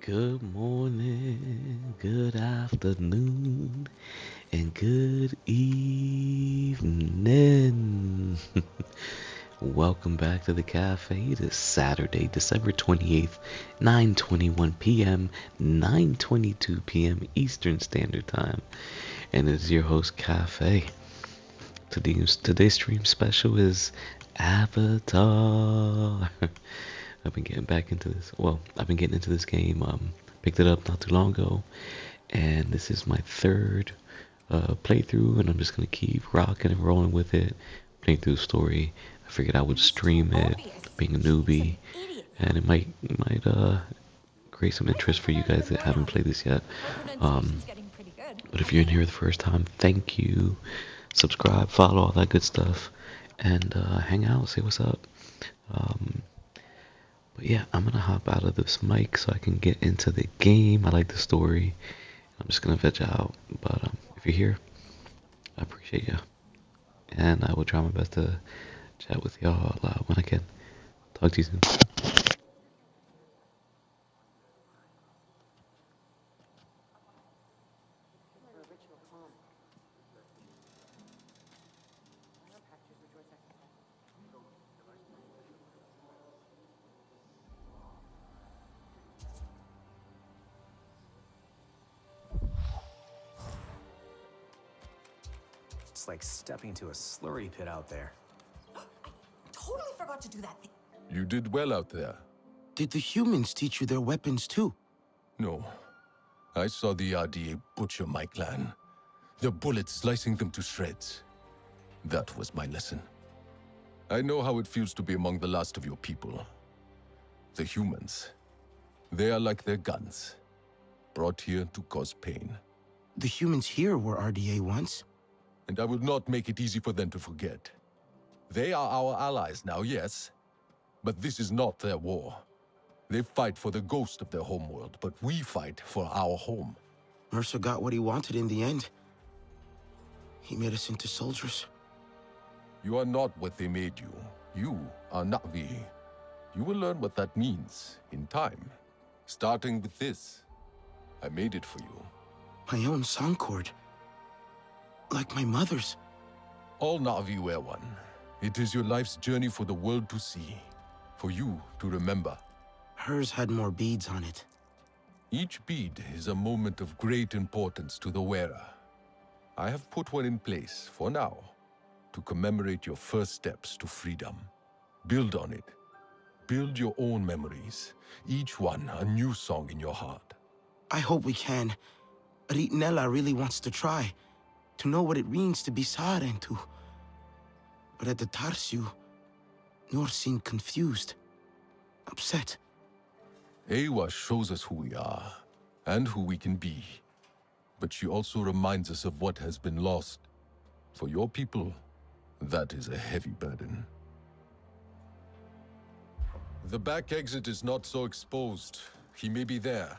Good morning, good afternoon, and good evening. Welcome back to the cafe. It is Saturday, December 28th, 9:21 p.m., 9:22 p.m. Eastern Standard Time. And it is your host, Cafe. Today's stream special is Avatar. I've been getting back into this. Well, I've been getting into this game. Picked it up not too long ago, and this is my third playthrough, and I'm just gonna keep rocking and rolling with it, playing through the story. I figured I would stream it, being a newbie, and it might create some interest for you guys that haven't played this yet. Um, but if you're in here the first time, thank you. Subscribe, follow, all that good stuff, and hang out, say what's up. Um, but yeah, I'm gonna hop out of this mic so I can get into the game. I like the story. I'm just gonna veg out. But if you're here, I appreciate you, and I will try my best to chat with y'all when I can. Talk to you soon. It's like stepping to a slurry pit out there. I totally forgot to do that. You did well out there. Did the humans teach you their weapons too? No. I saw the RDA butcher my clan. Their bullets slicing them to shreds. That was my lesson. I know how it feels to be among the last of your people. The humans. They are like their guns. Brought here to cause pain. The humans here were RDA once. And I will not make it easy for them to forget. They are our allies now, yes. But this is not their war. They fight for the ghost of their homeworld, but we fight for our home. Mercer got what he wanted in the end. He made us into soldiers. You are not what they made you. You are Na'vi. You will learn what that means in time. Starting with this. I made it for you. My own song chord. Like my mother's. All Na'vi wear one. It is your life's journey for the world to see. For you to remember. Hers had more beads on it. Each bead is a moment of great importance to the wearer. I have put one in place, for now, to commemorate your first steps to freedom. Build on it. Build your own memories, each one a new song in your heart. I hope we can. Ritnella really wants to try. To know what it means to be Sarentu. But at the Tarsu, Nor seemed confused. Upset. Ewa shows us who we are, and who we can be. But she also reminds us of what has been lost. For your people, that is a heavy burden. The back exit is not so exposed. He may be there.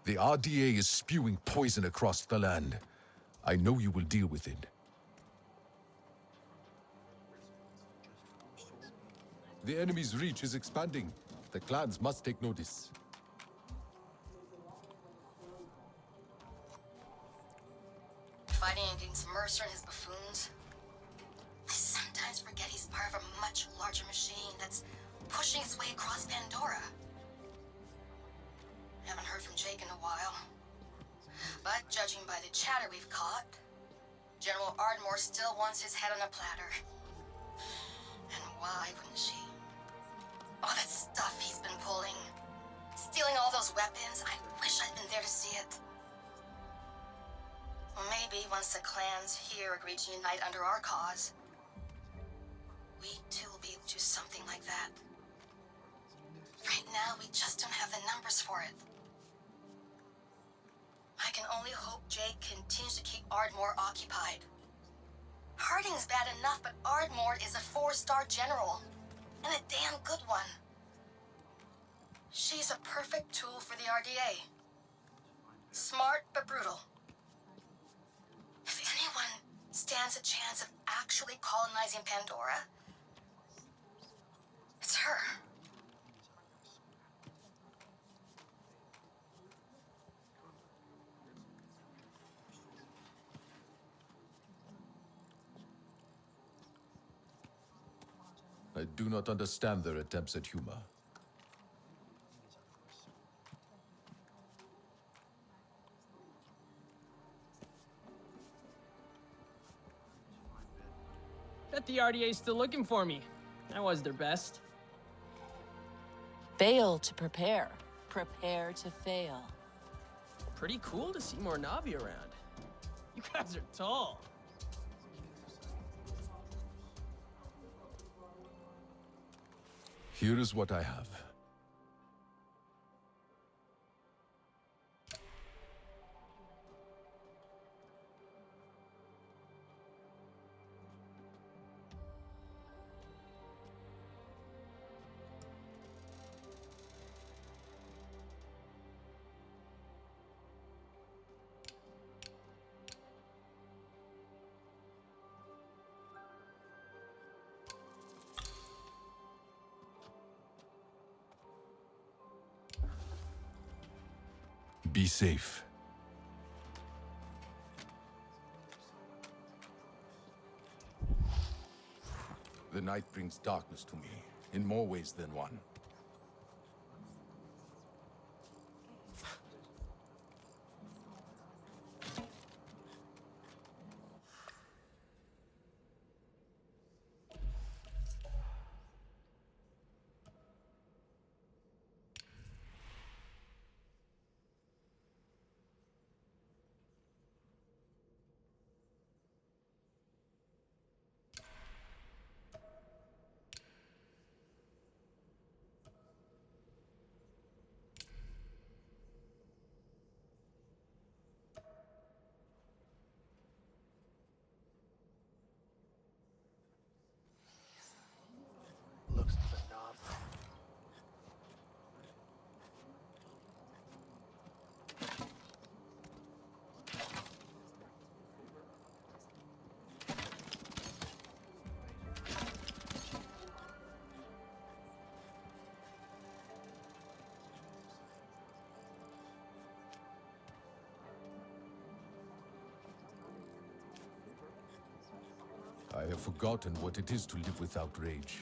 The RDA is spewing poison across the land. I know you will deal with it. The enemy's reach is expanding. The clans must take notice. Fighting against Mercer and his buffoons. I sometimes forget he's part of a much larger machine that's pushing its way across Pandora. Haven't heard from Jake in a while. But judging by the chatter we've caught, General Ardmore still wants his head on a platter. And why wouldn't she? All that stuff he's been pulling. Stealing all those weapons. I wish I'd been there to see it. Well, maybe once the clans here agree to unite under our cause, we too will be able to do something like that. Right now, we just don't have the numbers for it. I can only hope Jake continues to keep Ardmore occupied. Harding's bad enough, but Ardmore is a 4-star general. And a damn good one. She's a perfect tool for the RDA. Smart, but brutal. If anyone stands a chance of actually colonizing Pandora, it's her. I do not understand their attempts at humor. Bet the RDA's still looking for me. I was their best. Fail to prepare. Prepare to fail. Pretty cool to see more Na'vi around. You guys are tall. Here is what I have. Be safe. The night brings darkness to me, in more ways than one. Looks to the knob. I have forgotten what it is to live without rage.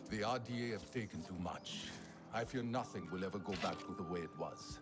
The RDA have taken too much. I fear nothing will ever go back to the way it was.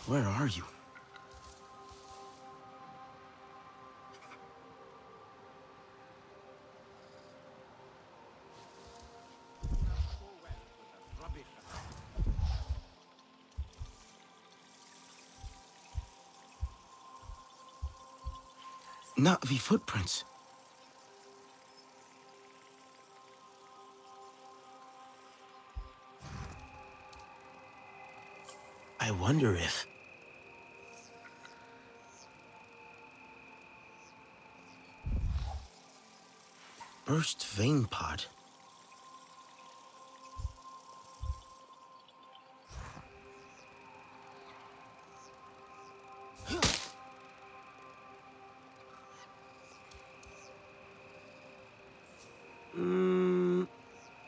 Where are you? Na'vi footprints. I wonder if... Burst vein pod.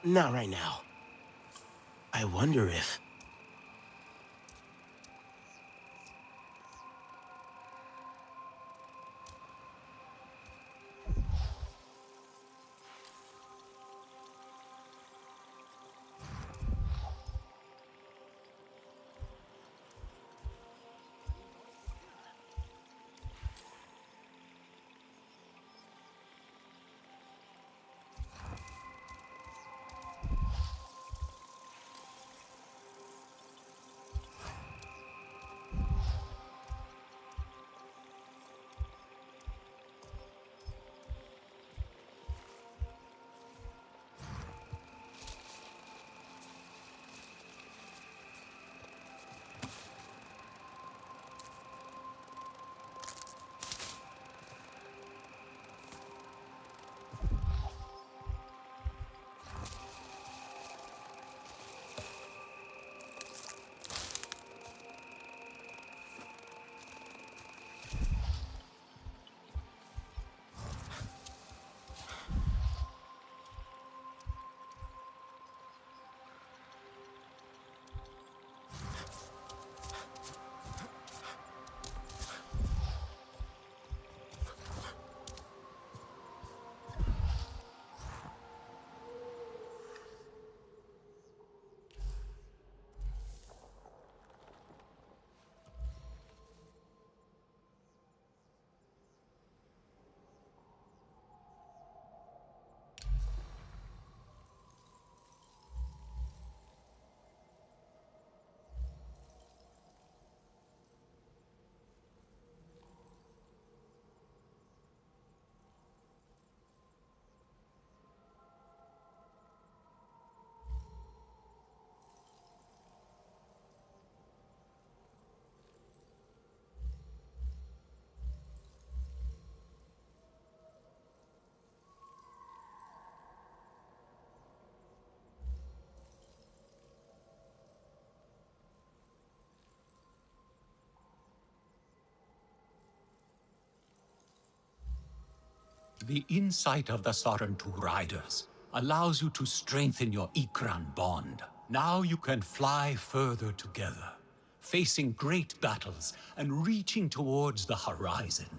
Not right now. I wonder if... The insight of the Sarentu Riders allows you to strengthen your Ikran bond. Now you can fly further together, facing great battles and reaching towards the horizon.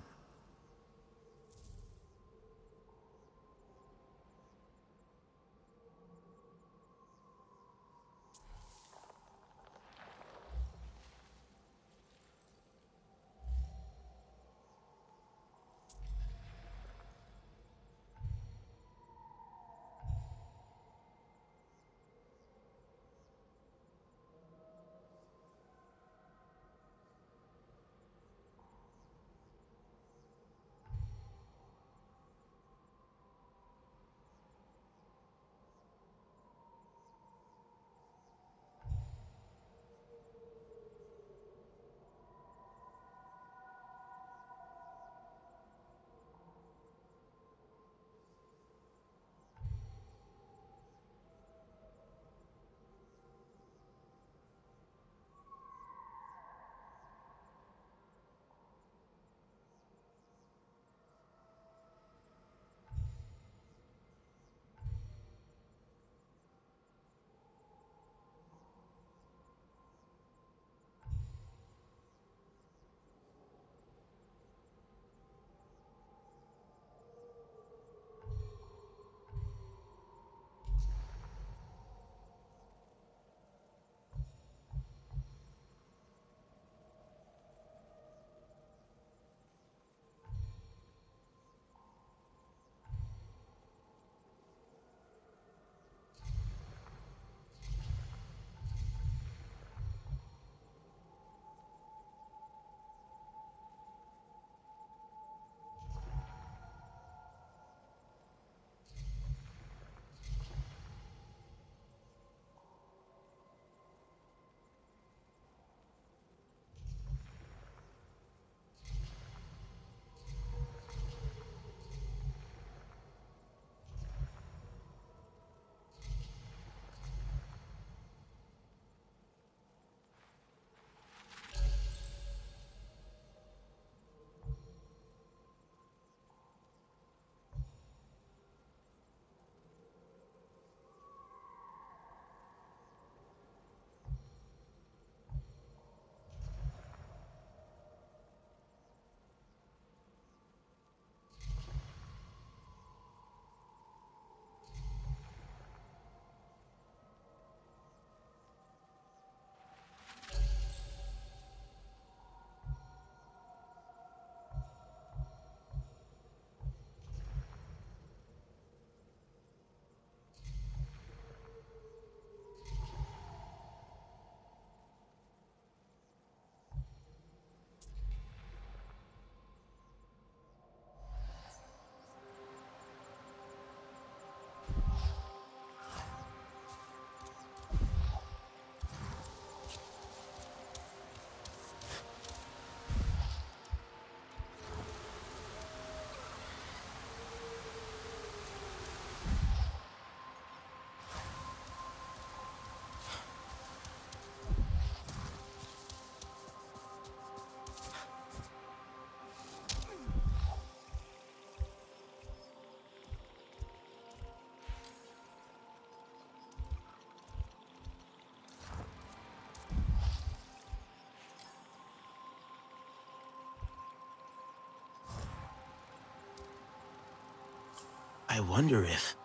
I wonder if...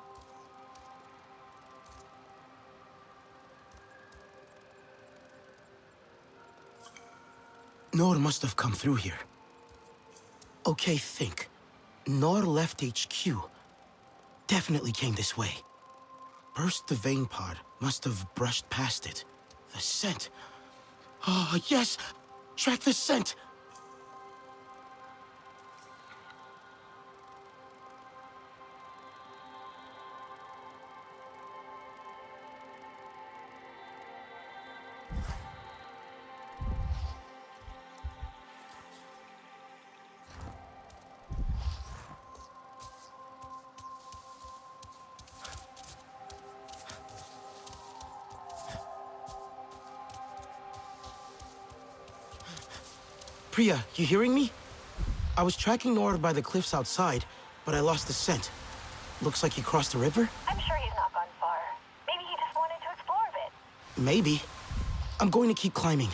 Nor must have come through here. Okay, think. Nor left HQ. Definitely came this way. Burst the vein pod. Must have brushed past it. The scent. Ah, yes! Track the scent! Priya, you hearing me? I was tracking Nord by the cliffs outside, but I lost the scent. Looks like he crossed the river? I'm sure he's not gone far. Maybe he just wanted to explore a bit. Maybe. I'm going to keep climbing.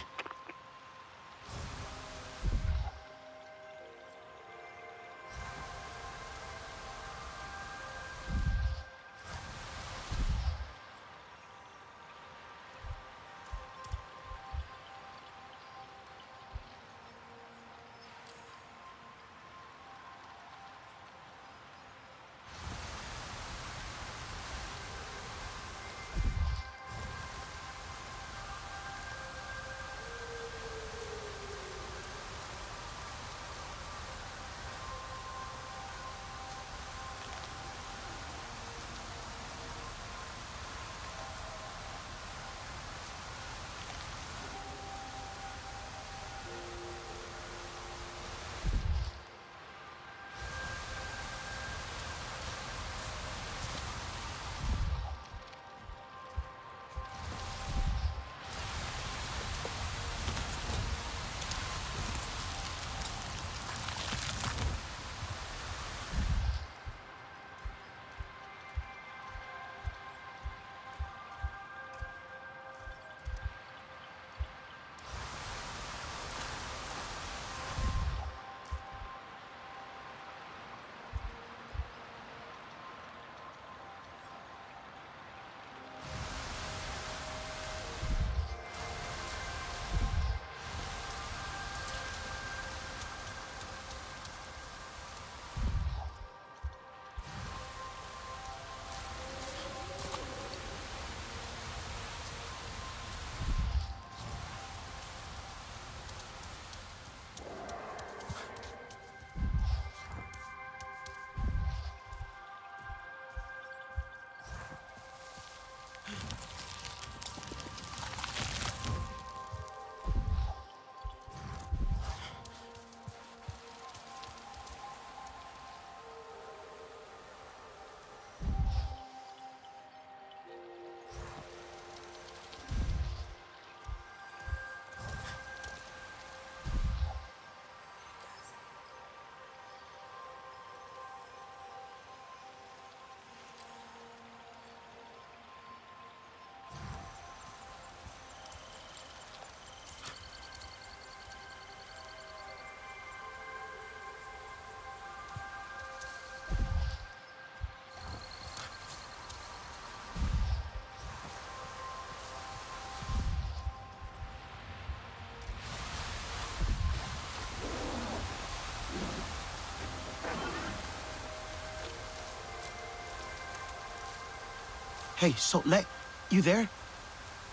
Hey, Sotle, you there?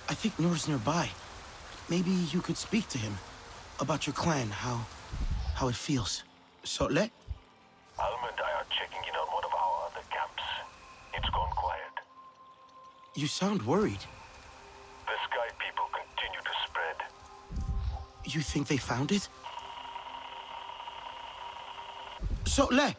I think Noor's nearby. Maybe you could speak to him about your clan, how it feels. Sotle? Alma and I are checking in on one of our other camps. It's gone quiet. You sound worried. The Sky people continue to spread. You think they found it? Sotle!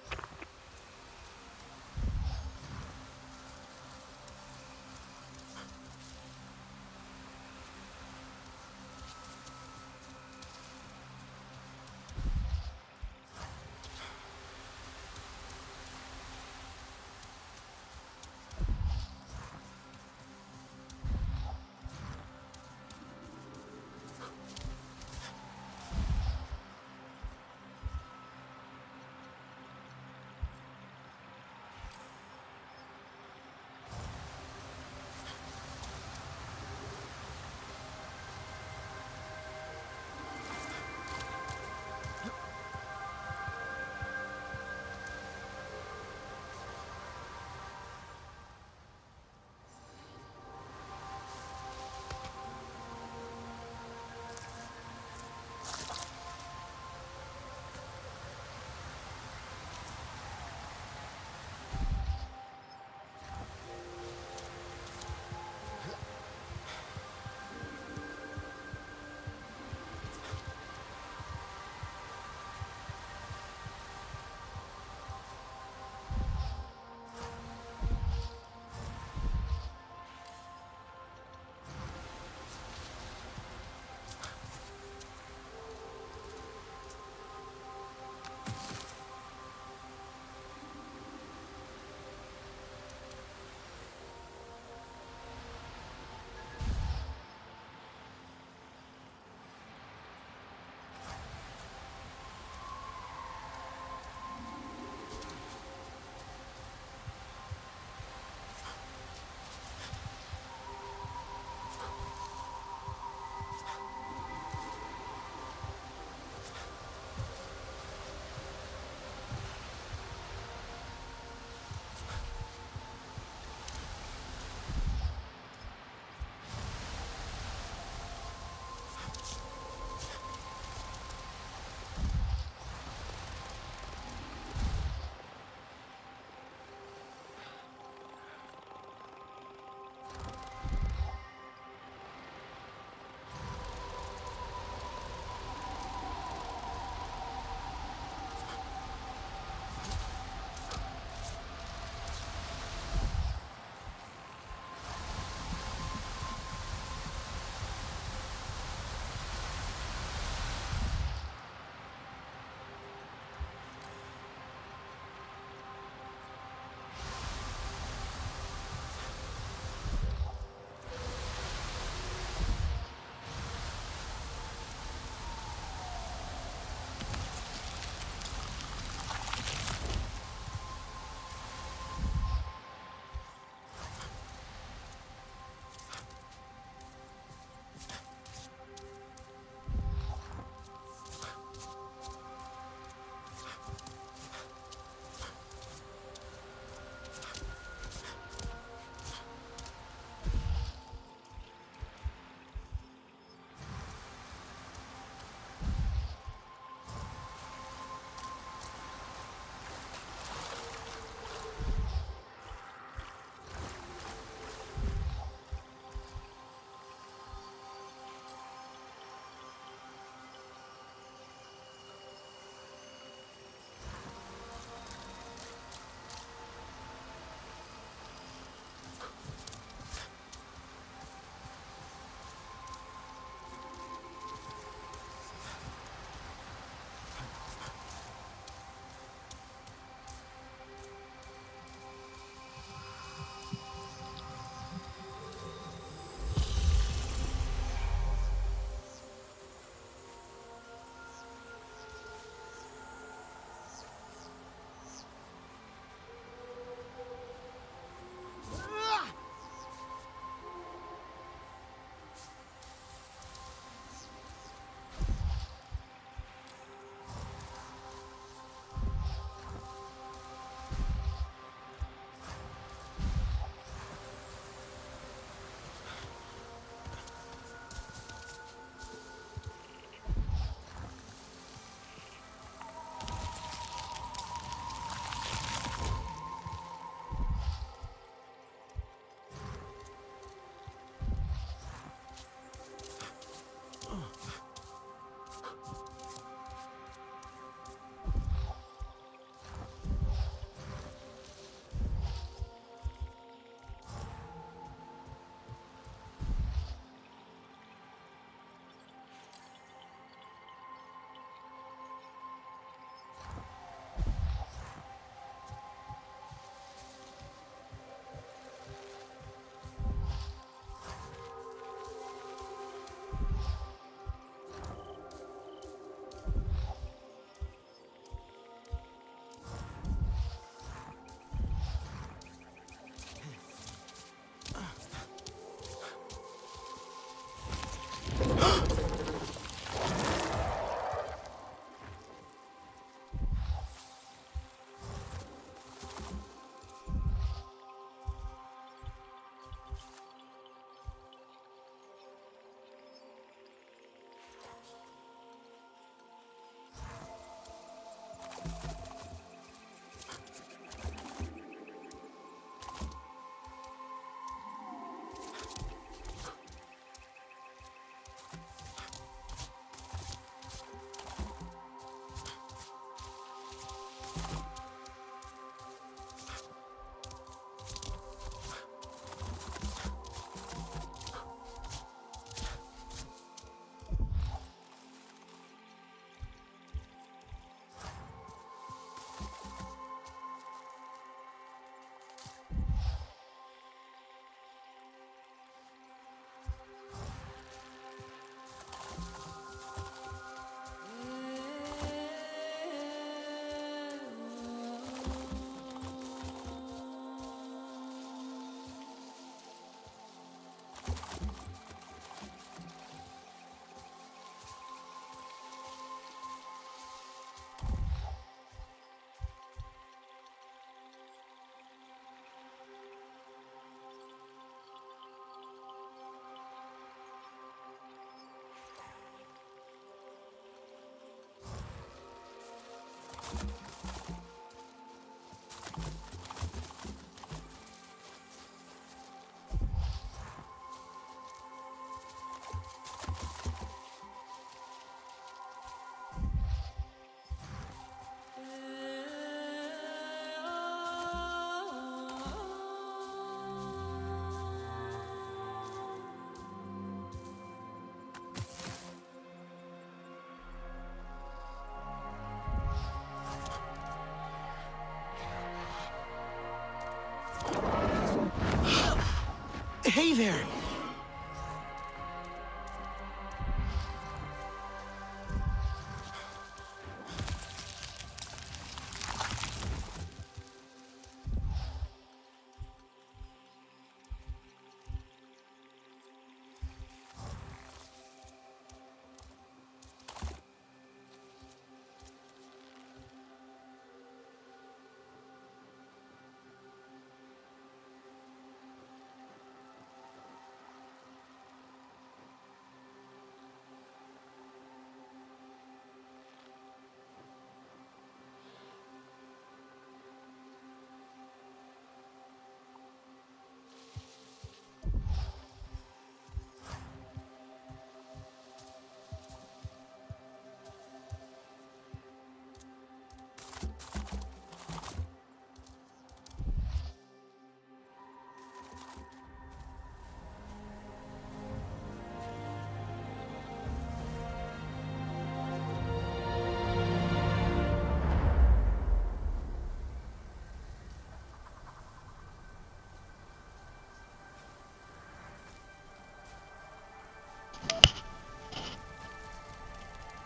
Hey there!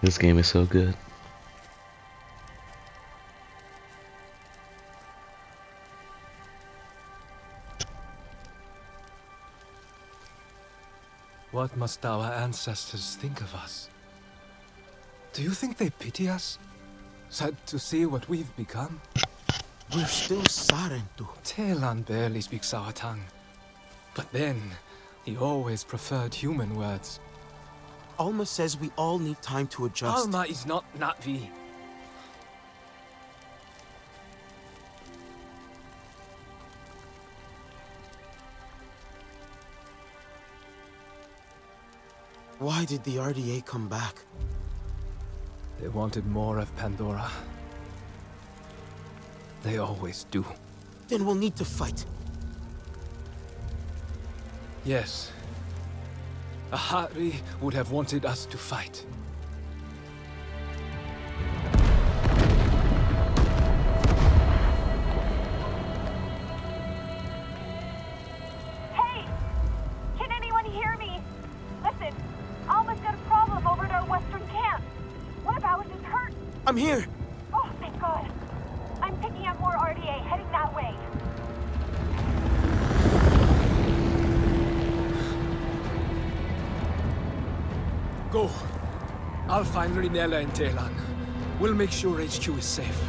This game is so good. What must our ancestors think of us? Do you think they pity us? Sad to see what we've become? We're still Sarentu. Telan barely speaks our tongue. But then, he always preferred human words. Alma says we all need time to adjust. Alma is not Na'vi. Why did the RDA come back? They wanted more of Pandora. They always do. Then we'll need to fight. Yes. Ahari would have wanted us to fight. Hey! Can anyone hear me? Listen, Alma's got a problem over at our western camp. One of ours is hurt. I'm here! Oh, thank God. I'm picking up more RDA heading that way. Go. I'll find Rinella and Telan. We'll make sure HQ is safe.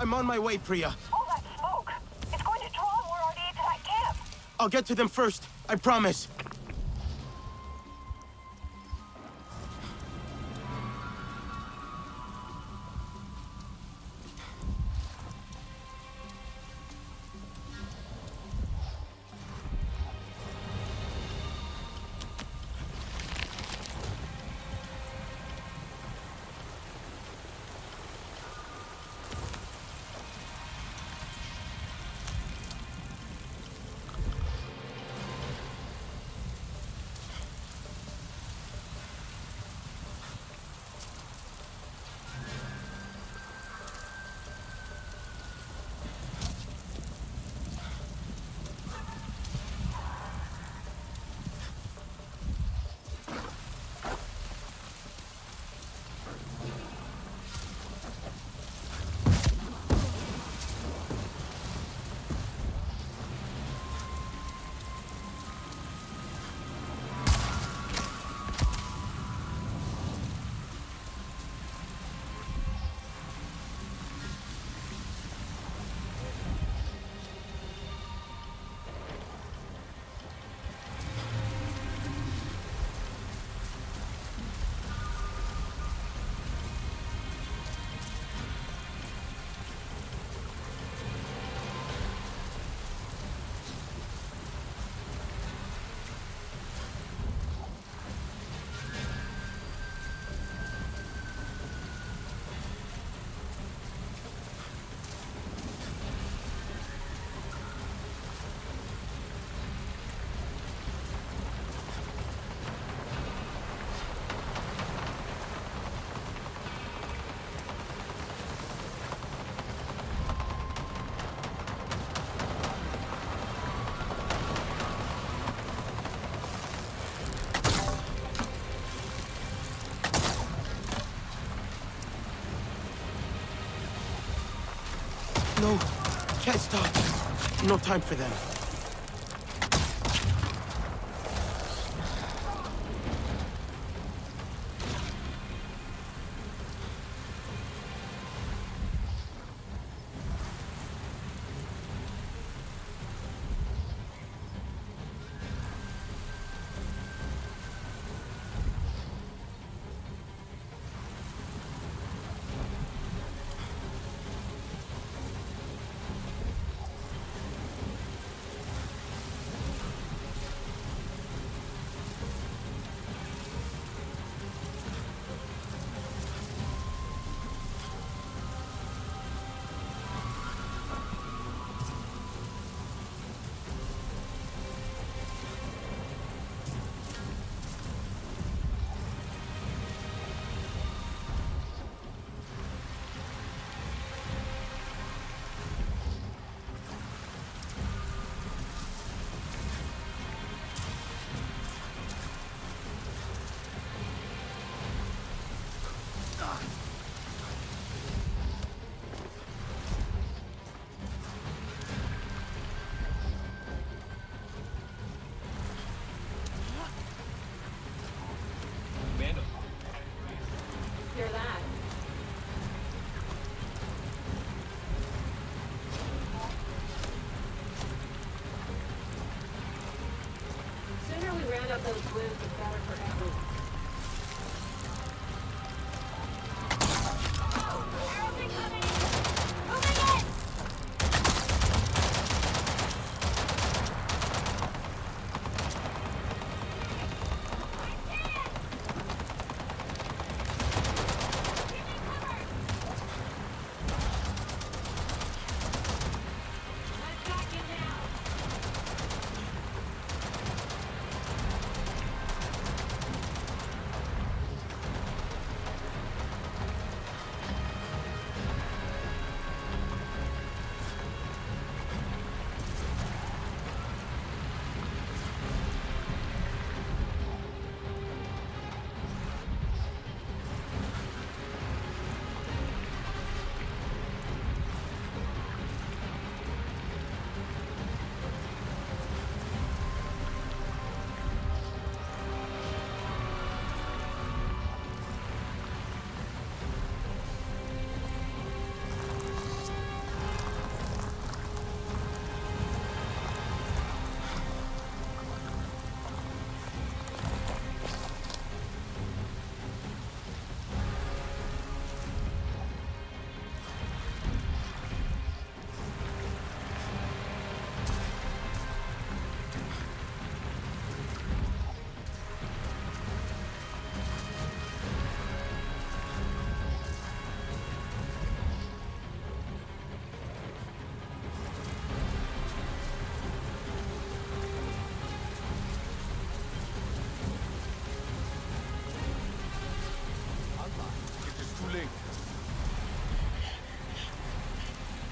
I'm on my way, Priya. All that smoke. It's going to draw more RDA to that camp. I'll get to them first. I promise. No, can't stop. No time for them. Hear that? Sooner we round up those wounds, the better for everyone.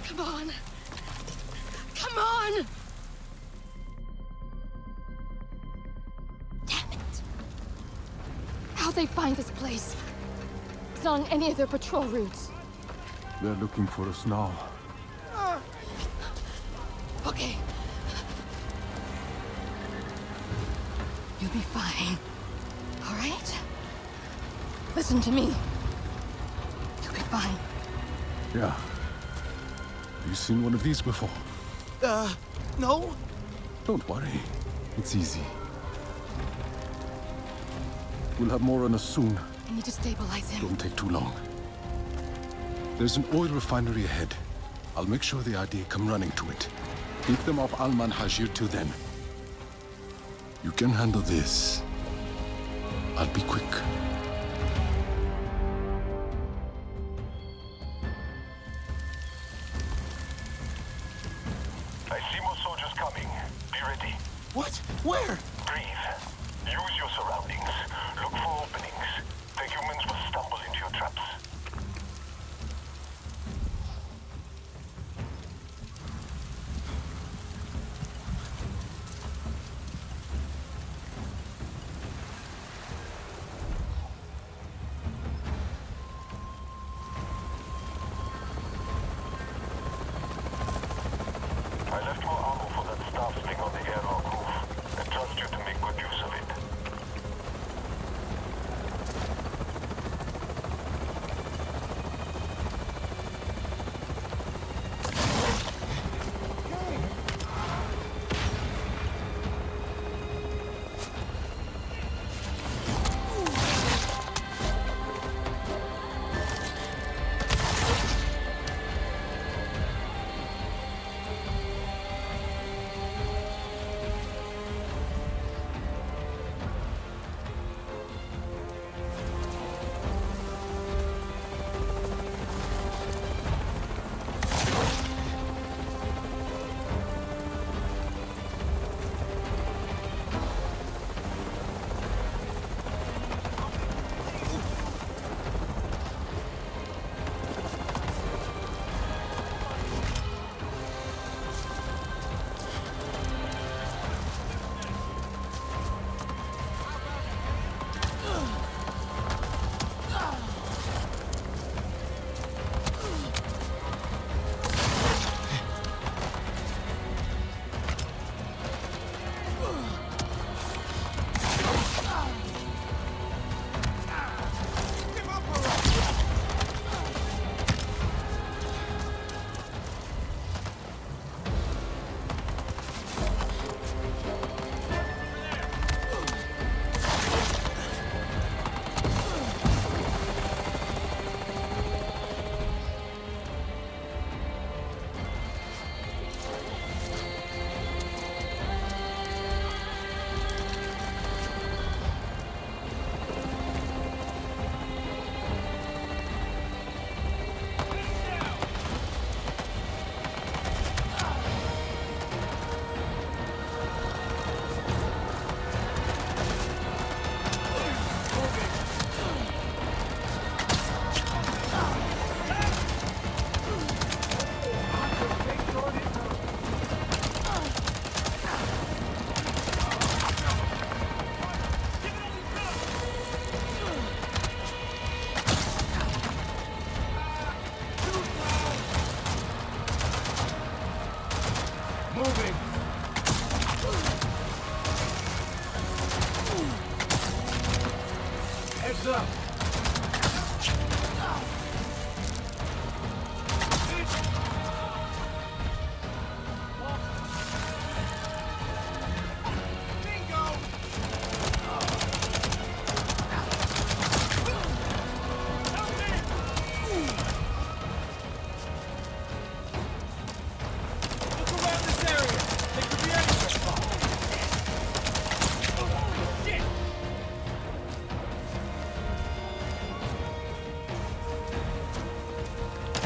Come on! Come on! Damn it! How'd they find this place? It's not on any of their patrol routes. They're looking for us now. Okay. You'll be fine. All right? Listen to me. You'll be fine. Yeah. You seen one of these before? No. Don't worry. It's easy. We'll have more on us soon. I need to stabilize him. Don't take too long. There's an oil refinery ahead. I'll make sure the ID come running to it. Keep them off Alman Hajir till then. You can handle this. I'll be quick. I see more soldiers coming. Be ready. What? Where? Breathe. Use your surroundings. Look for openings. The humans will stumble into your traps.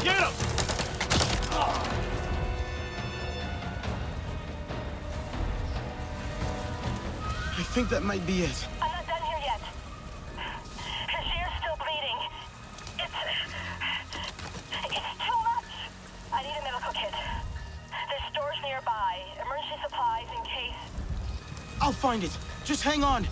Get him! I think that might be it. I'm not done here yet. Hashir's still bleeding. It's too much. I need a medical kit. There's stores nearby. Emergency supplies in case. I'll find it. Just hang on.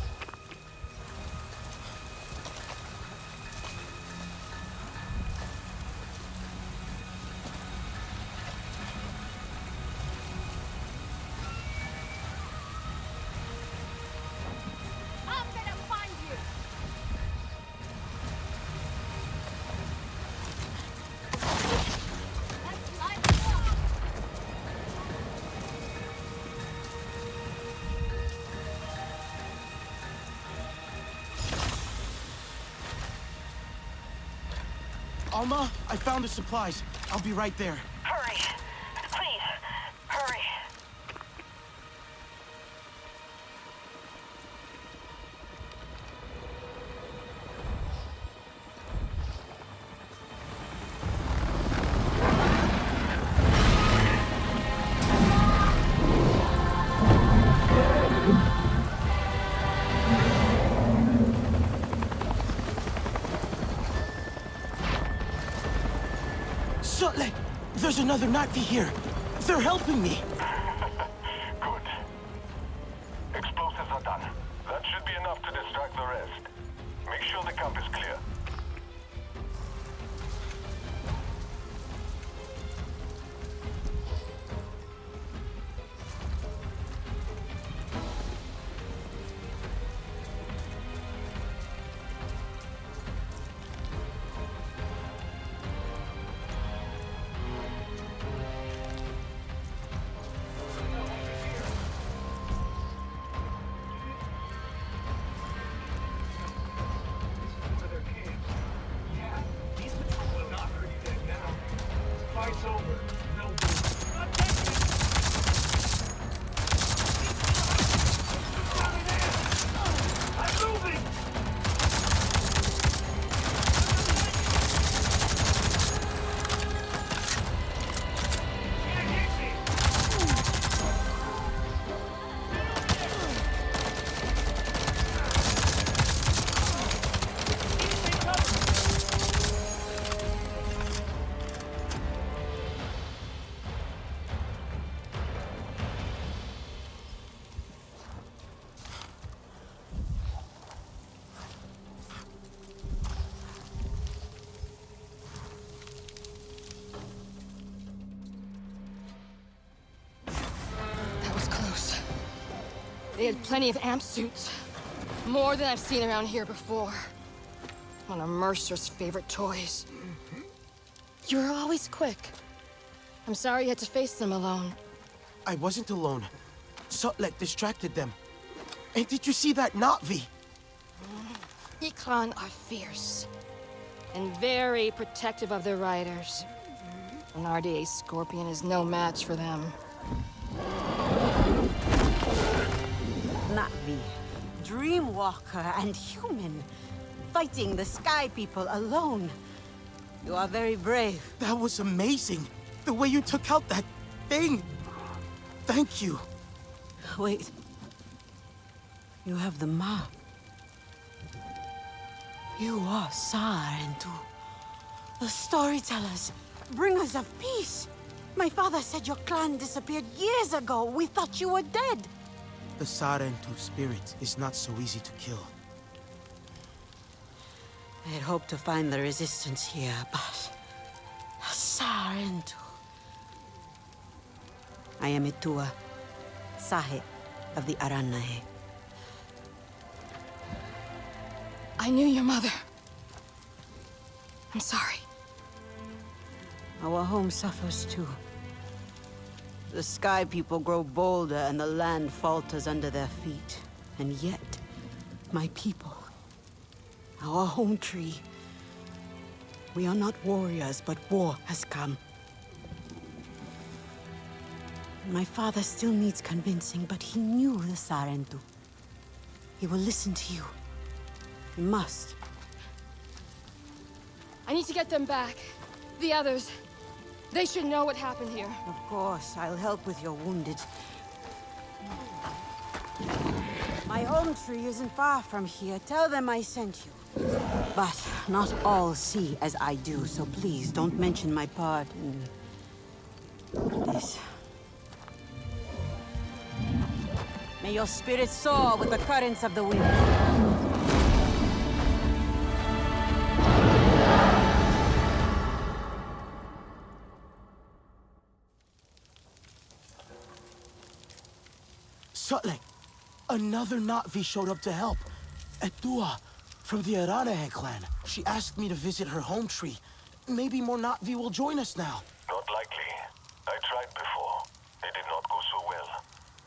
I'm gonna find you. That's life. Alma, I found the supplies. I'll be right there. Hurry. Please, hurry. Sutlek! There's another Na'vi here. They're helping me. Good. Explosives are done. That should be enough to distract the rest. Make sure the camp is clear. That was close. They had plenty of amp suits. More than I've seen around here before. One of Mercer's favorite toys. You were always quick. I'm sorry you had to face them alone. I wasn't alone. Sutlek distracted them. And did you see that Na'vi? Ikran are fierce. And very protective of their riders. An RDA Scorpion is no match for them. Na'vi, Dreamwalker and human, fighting the Sky People alone. You are very brave. That was amazing. The way you took out that thing. Thank you. Wait. You have the map. You are Sarentu. The storytellers, bringers of peace. My father said your clan disappeared years ago. We thought you were dead. The Sarentu spirit is not so easy to kill. I had hoped to find the resistance here, but... Sarentu. I am Itua, Sahe of the Aranahe. I knew your mother. I'm sorry. Our home suffers too. The Sky People grow bolder and the land falters under their feet. And yet, my people, our home tree, we are not warriors, but war has come. My father still needs convincing, but he knew the Sarentu. He will listen to you. He must. I need to get them back. The others. They should know what happened here. Of course, I'll help with your wounded. My home tree isn't far from here. Tell them I sent you. But not all see as I do, so please don't mention my part in this. May your spirit soar with the currents of the wind. Sutlek, another Na'vi showed up to help. Etua, from the Aranahe clan. She asked me to visit her home tree. Maybe more Na'vi will join us now. Not likely. I tried before. It did not go so well.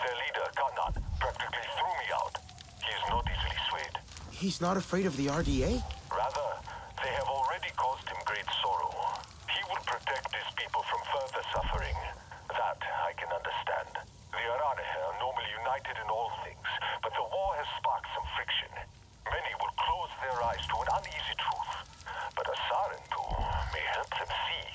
Their leader, Kanan, practically threw me out. He is not easily swayed. He's not afraid of the RDA? Rather, they have already caused him great sorrow. He will protect his people from further suffering. That I can understand. The Aranahe are normally united in all things, but the war has sparked some friction. Many will close their eyes to an uneasy truth, but a Sarentu may help them see.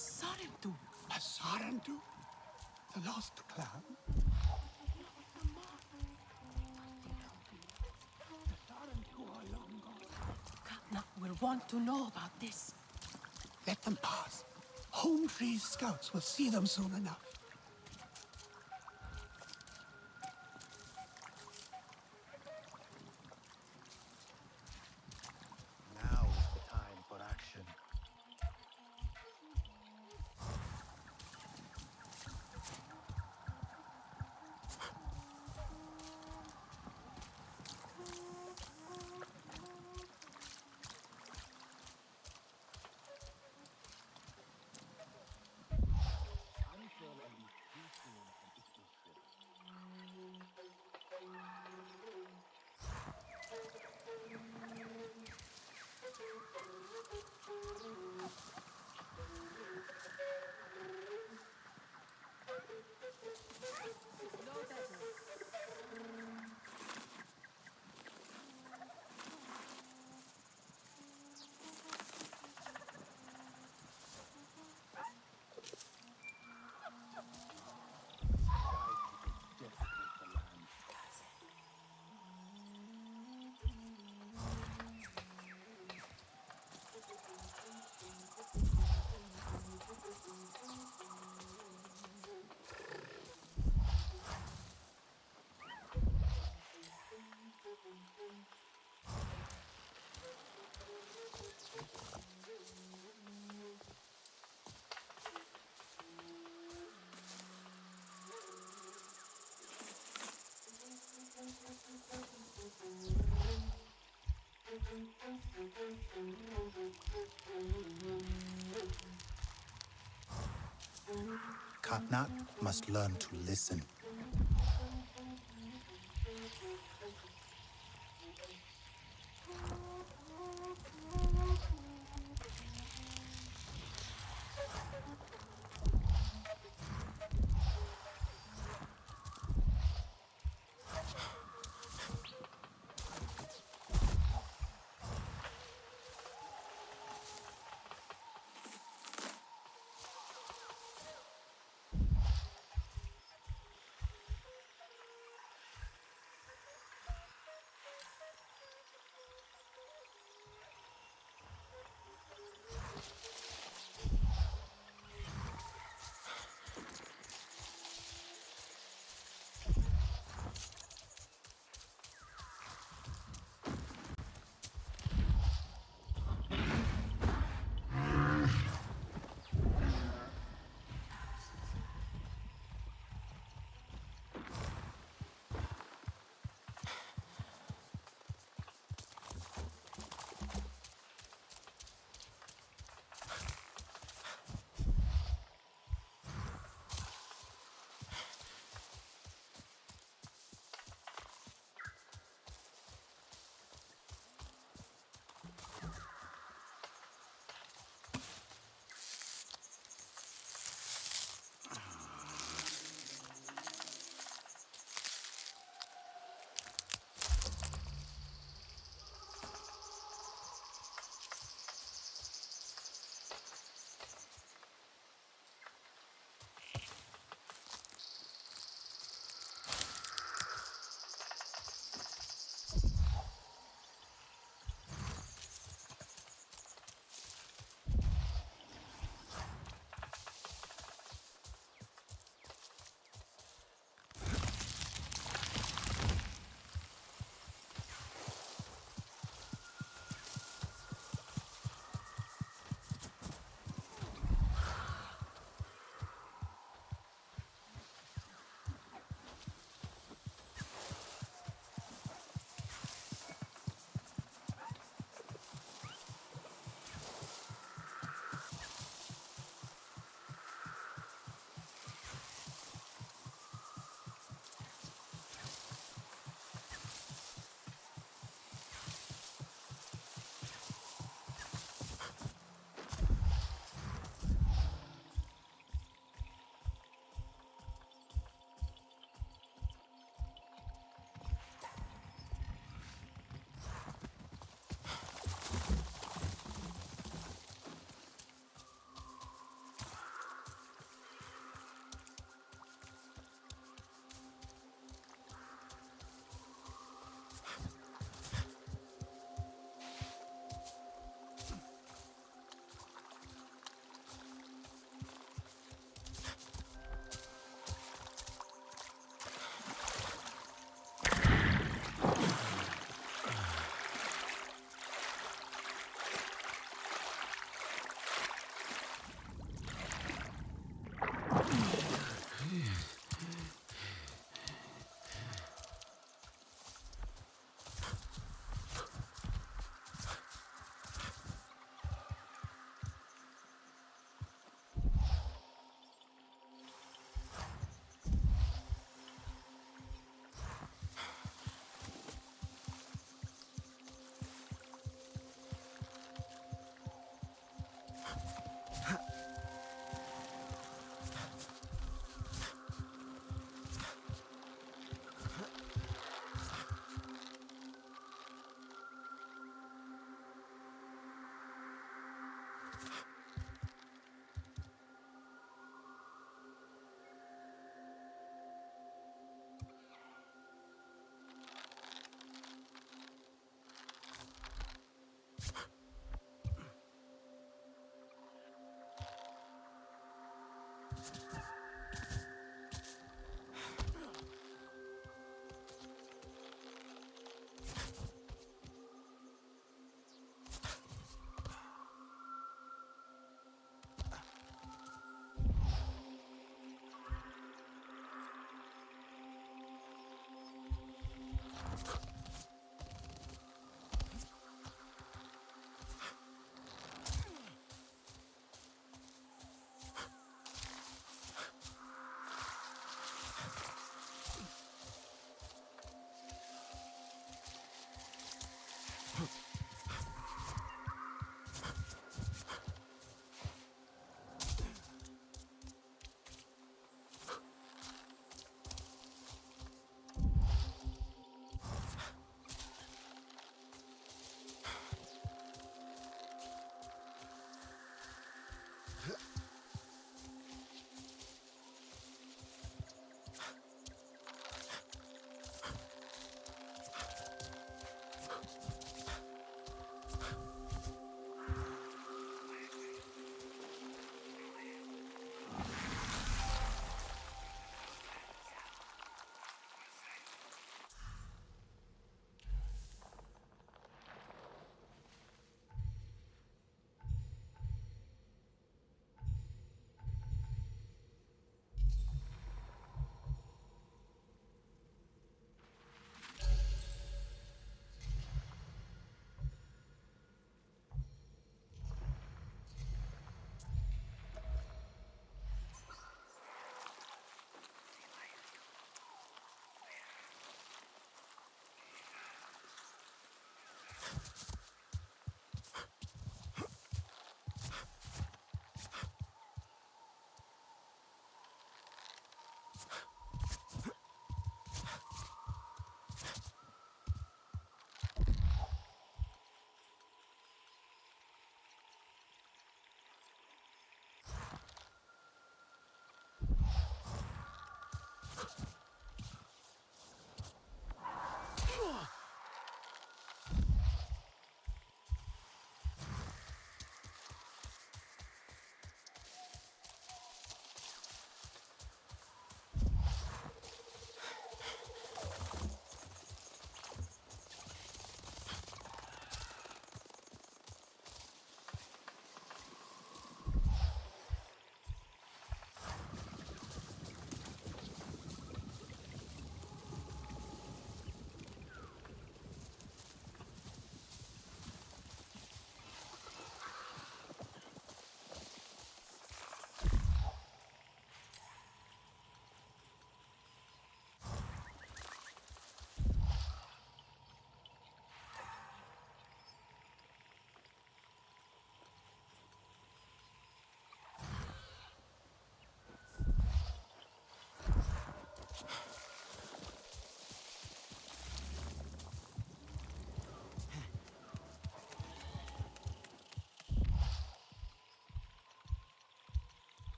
Sarentu. A Sarentu? The lost clan? The Sarentu are long gone. Katna will want to know about this. Let them pass. Home Tree's scouts will see them soon enough. Now is the time for action. Katnat must learn to listen.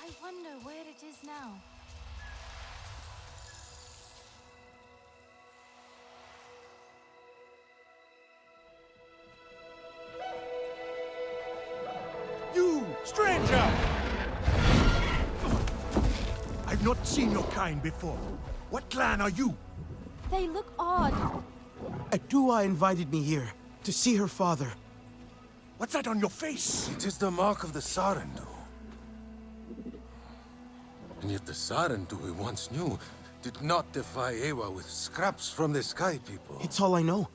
I wonder where it is now. You, stranger! I've not seen your kind before. What clan are you? They look odd. Adua invited me here to see her father. What's that on your face? It is the mark of the Sarentu. And yet the Sarentu we once knew did not defy Ewa with scraps from the Sky People. It's all I know.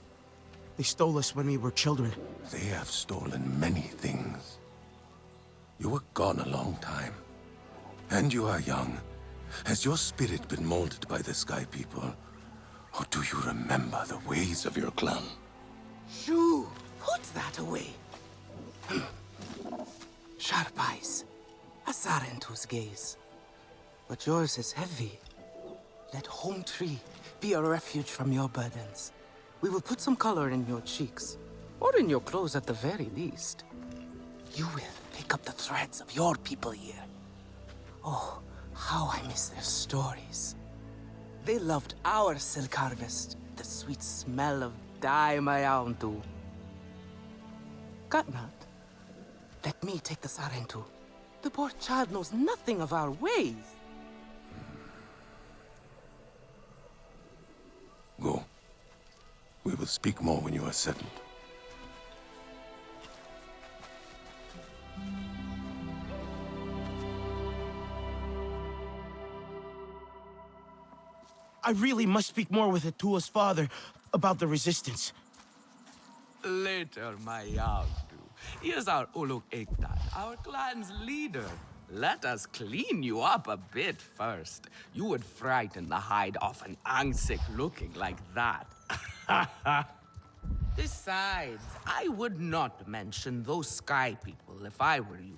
They stole us when we were children. They have stolen many things. You were gone a long time. And you are young. Has your spirit been molded by the Sky People? Or do you remember the ways of your clan? Shoo! Put that away. Sharp eyes. A Sarentu's gaze. But yours is heavy. Let Home Tree be a refuge from your burdens. We will put some color in your cheeks. Or in your clothes at the very least. You will pick up the threads of your people here. Oh, how I miss their stories. They loved our silk harvest, the sweet smell of dye Mayauntu. Katnat, let me take the Sarentu. The poor child knows nothing of our ways. Go. We will speak more when you are settled. I really must speak more with Atua's father about the resistance. Later, Mayauntu. Here's our Uluk Ektat, our clan's leader. Let us clean you up a bit first. You would frighten the hide off an Angsik looking like that. Besides, I would not mention those sky people if I were you.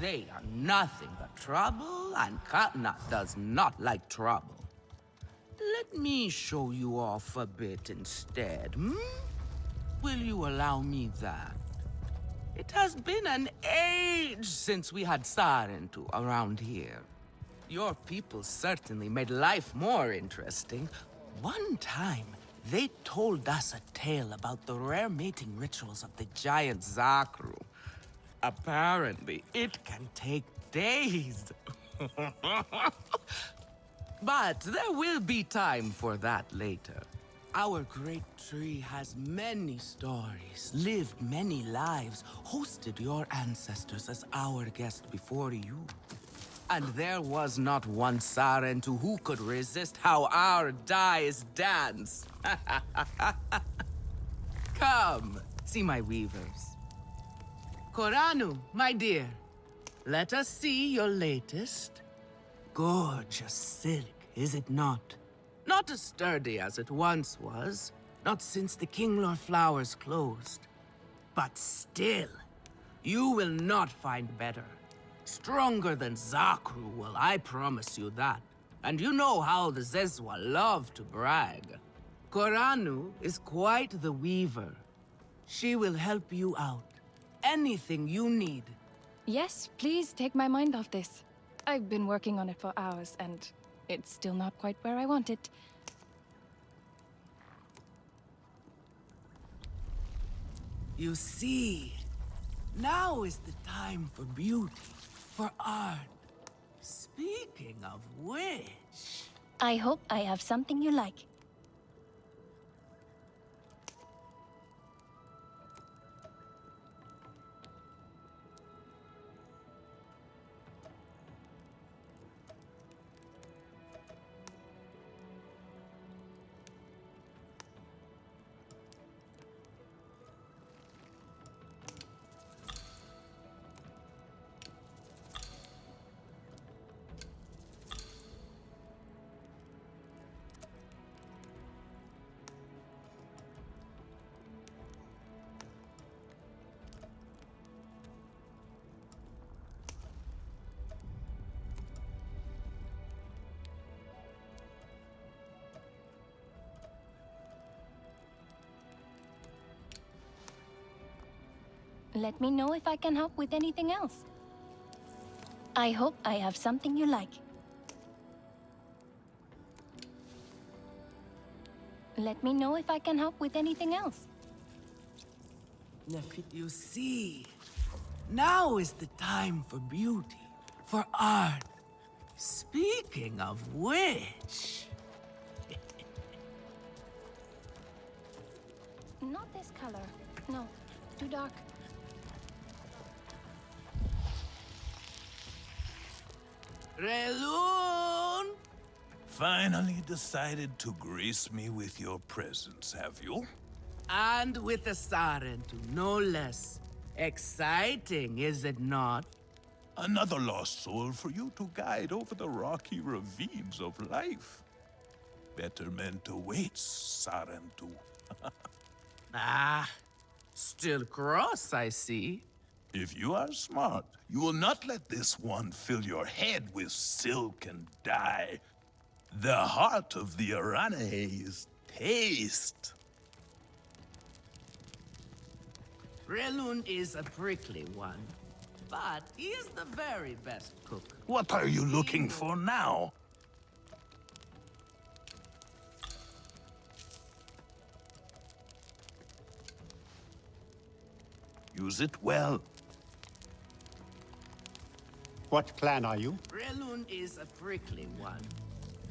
They are nothing but trouble, and Katnat does not like trouble. Let me show you off a bit instead, hmm? Will you allow me that? It has been an age since we had Sarentu around here. Your people certainly made life more interesting. One time, they told us a tale about the rare mating rituals of the giant Zakru. Apparently, it can take days. But there will be time for that later. Our great tree has many stories, lived many lives, hosted your ancestors as our guest before you. And there was not one Sarentu who could resist how our dyes dance. Come, see my weavers. Koranu, my dear, let us see your latest. Gorgeous silk, is it not? Not as sturdy as it once was, not since the Kinglor flowers closed. But still, you will not find better. Stronger than Zakru will, I promise you that. And you know how the Zezwa love to brag. Koranu is quite the weaver. She will help you out. Anything you need. Yes, please take my mind off this. I've been working on it for hours, and it's still not quite where I want it. You see, now is the time for beauty, for art. Speaking of which... I hope I have something you like. Let me know if I can help with anything else. I hope I have something you like. Let me know if I can help with anything else. You see, now is the time for beauty, for art. Speaking of which... Not this color. No, too dark. Relun! Finally decided to grace me with your presence, have you? And with a Sarentu, no less. Exciting, is it not? Another lost soul for you to guide over the rocky ravines of life. Betterment awaits, Sarentu. Ah, still cross, I see. If you are smart, you will not let this one fill your head with silk and dye. The heart of the Aranahe is taste. Relun is a prickly one, but he is the very best cook. What are you looking for now? Use it well. What clan are you? Relun is a prickly one,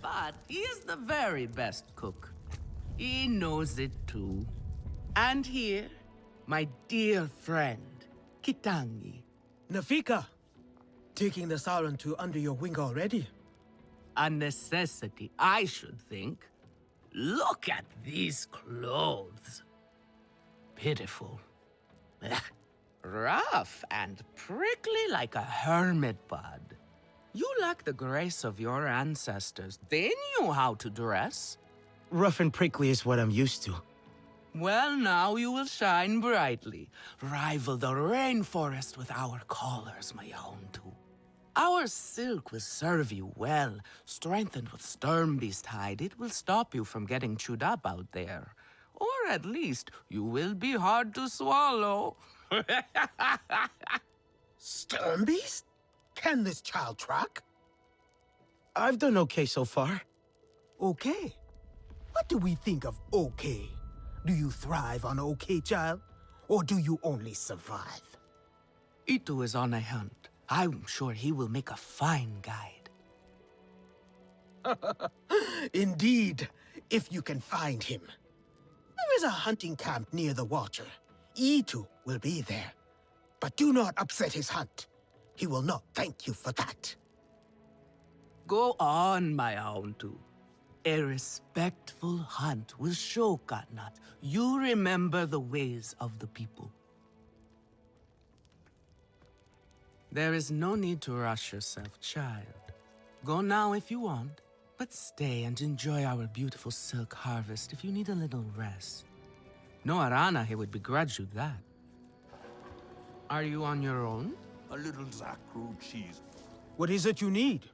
but he is the very best cook. He knows it too. And here, my dear friend, Kitangi. Nafika, taking the Sarentu under your wing already? A necessity, I should think. Look at these clothes. Pitiful. Rough and prickly like a hermit bud. You lack the grace of your ancestors. They knew how to dress. Rough and prickly is what I'm used to. Well, now you will shine brightly. Rival the rainforest with our collars, my own too. Our silk will serve you well. Strengthened with Sternbeast hide, it will stop you from getting chewed up out there. Or at least, you will be hard to swallow. Sternbeast? Can this child track? I've done okay so far. Okay? What do we think of okay? Do you thrive on okay, child? Or do you only survive? Itu is on a hunt. I'm sure he will make a fine guide. Indeed, if you can find him. There is a hunting camp near the water. Itu will be there. But do not upset his hunt. He will not thank you for that. Go on, my own too. A respectful hunt will show Katnat you remember the ways of the people. There is no need to rush yourself, child. Go now if you want, but stay and enjoy our beautiful silk harvest if you need a little rest. No Aranahe would begrudge you that. Are you on your own? A little Zakru cheese. What is it you need?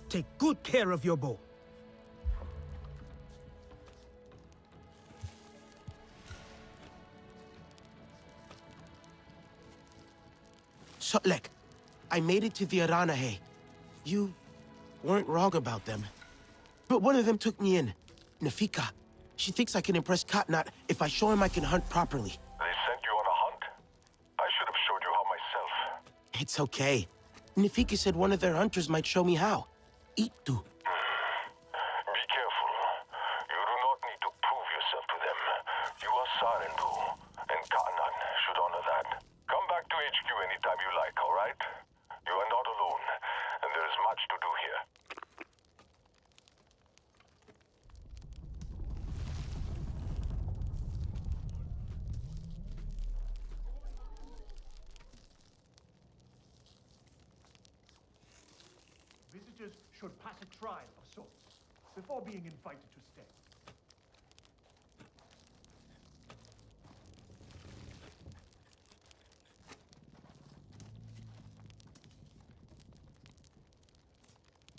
Take good care of your bow. Sutlek, I made it to the Aranahe. You weren't wrong about them. But one of them took me in. Nafika. She thinks I can impress Katnat if I show him I can hunt properly. They sent you on a hunt? I should have showed you how myself. It's okay. Nafika said one of their hunters might show me how. Itu. Be careful. You do not need to prove yourself to them. You are Sarentu, and Katnat should honor that. Come back to HQ anytime you like, all right? You are not alone, and there is much to do here. Visitors should pass a trial of sorts before being invited to stay.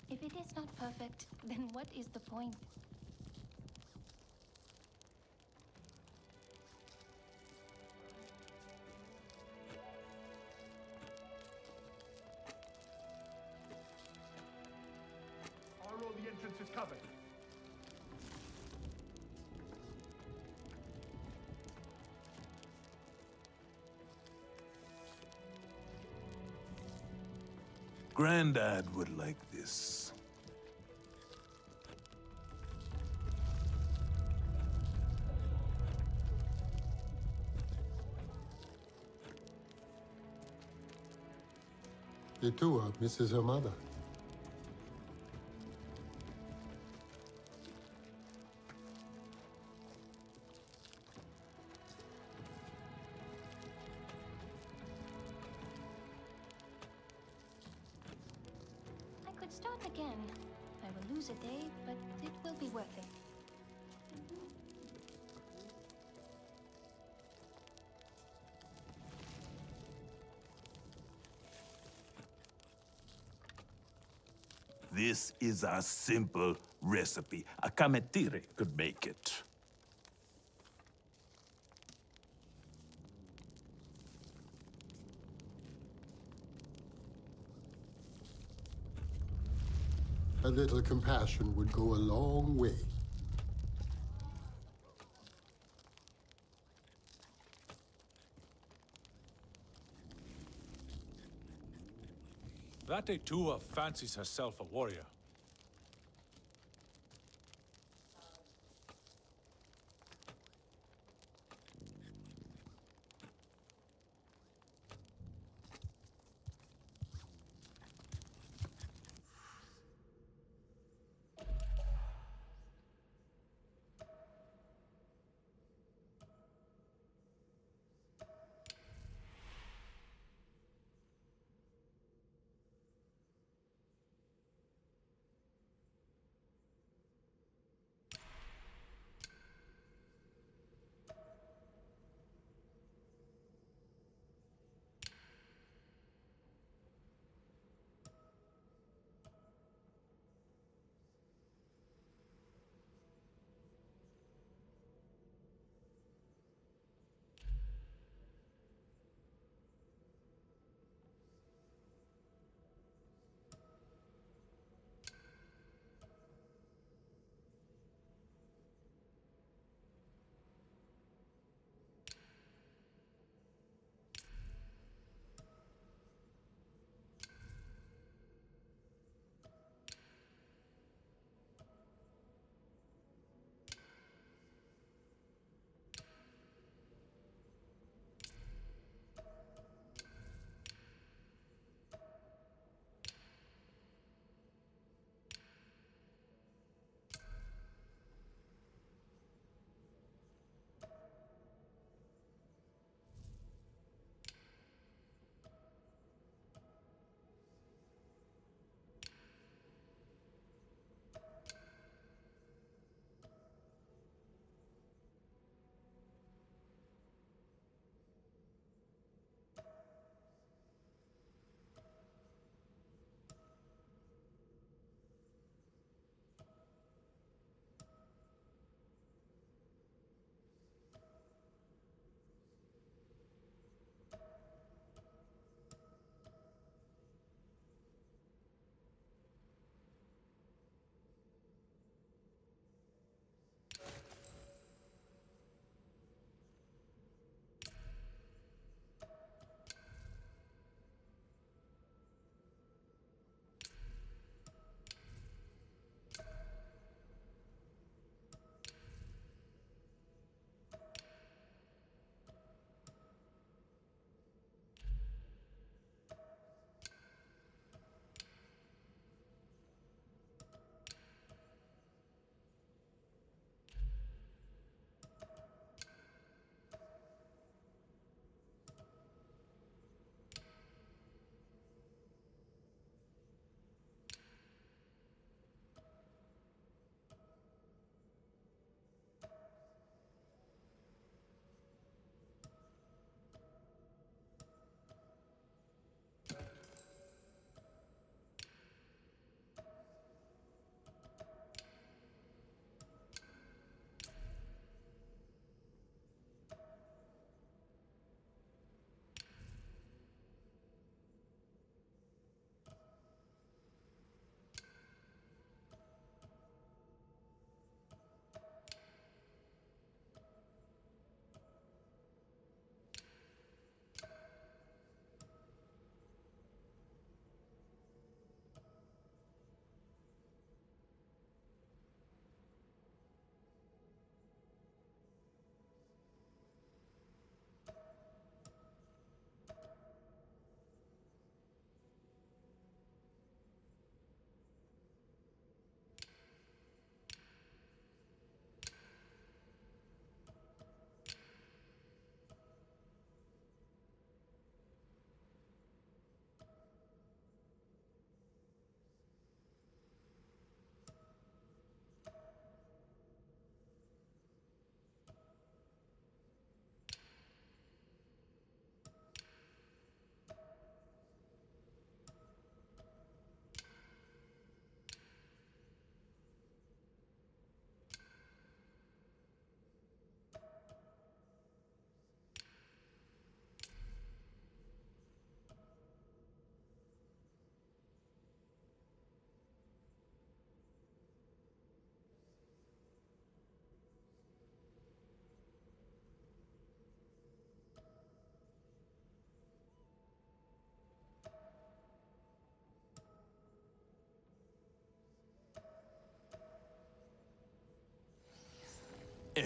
If it is not perfect, then what is the point? Are all the entrances covered? Grandad would like this. Itua misses her mother. start again. I will lose a day, but it will be worth it. This is a simple recipe. A Kametire could make it. A little compassion would go a long way. That Etua fancies herself a warrior.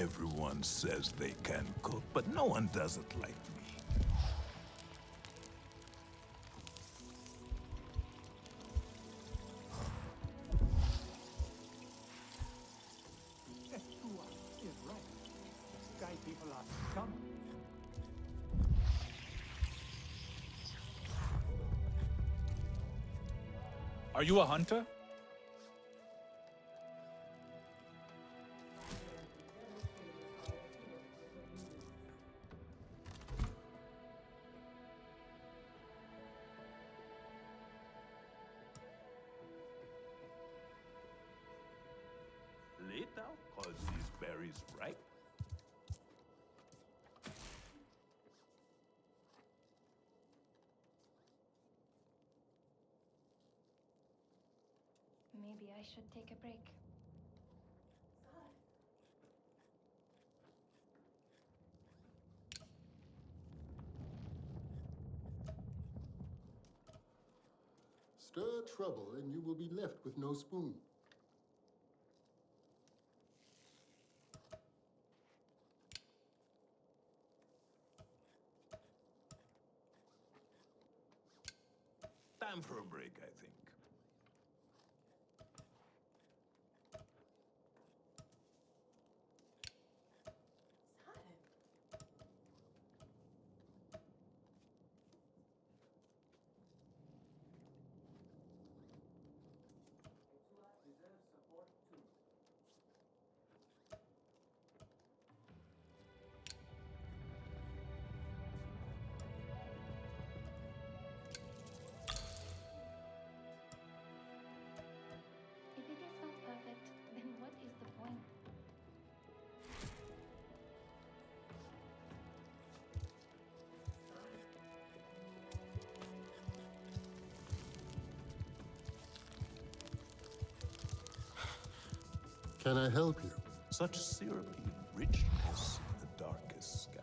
Everyone says they can cook, but no one does it like me. Estua is right. Sky people are scum. Are you a hunter? Later, cause these berries ripe. Maybe I should take a break. Stir trouble, and you will be left with no spoon. Time for a break, I think. If it is not perfect, then what is the point? Can I help you? Such syrupy richness in the darkest skies.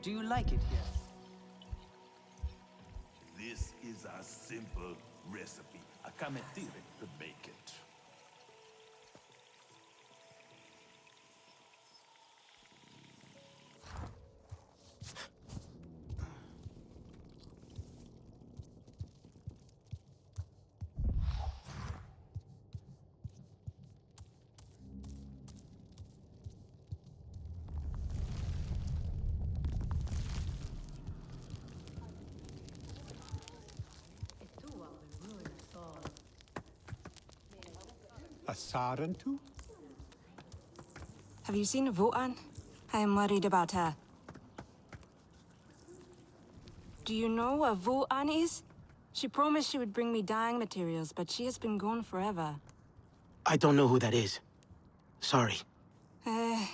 Do you like it here? This is a simple recipe. A kametire could make it. A Sarentu? Have you seen Votan? I am worried about her. Do you know where Votan is? She promised she would bring me dyeing materials, but she has been gone forever. I don't know who that is. Sorry. I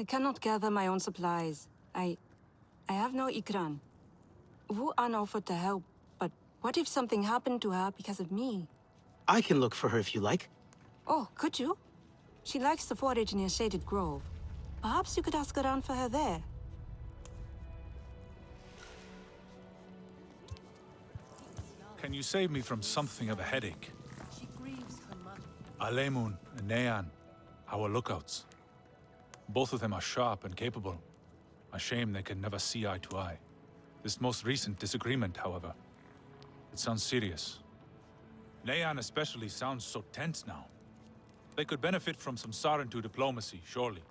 cannot gather my own supplies. I have no Ikran. Votan offered to help, but what if something happened to her because of me? I can look for her if you like. Oh, could you? She likes to forage near Shaded Grove. Perhaps you could ask around for her there. Can you save me from something of a headache? She grieves her mother. Alemun and Neyan, our lookouts. Both of them are sharp and capable. A shame they can never see eye to eye. This most recent disagreement, however, it sounds serious. Neyan especially sounds so tense now. They could benefit from some Sarentu diplomacy, surely.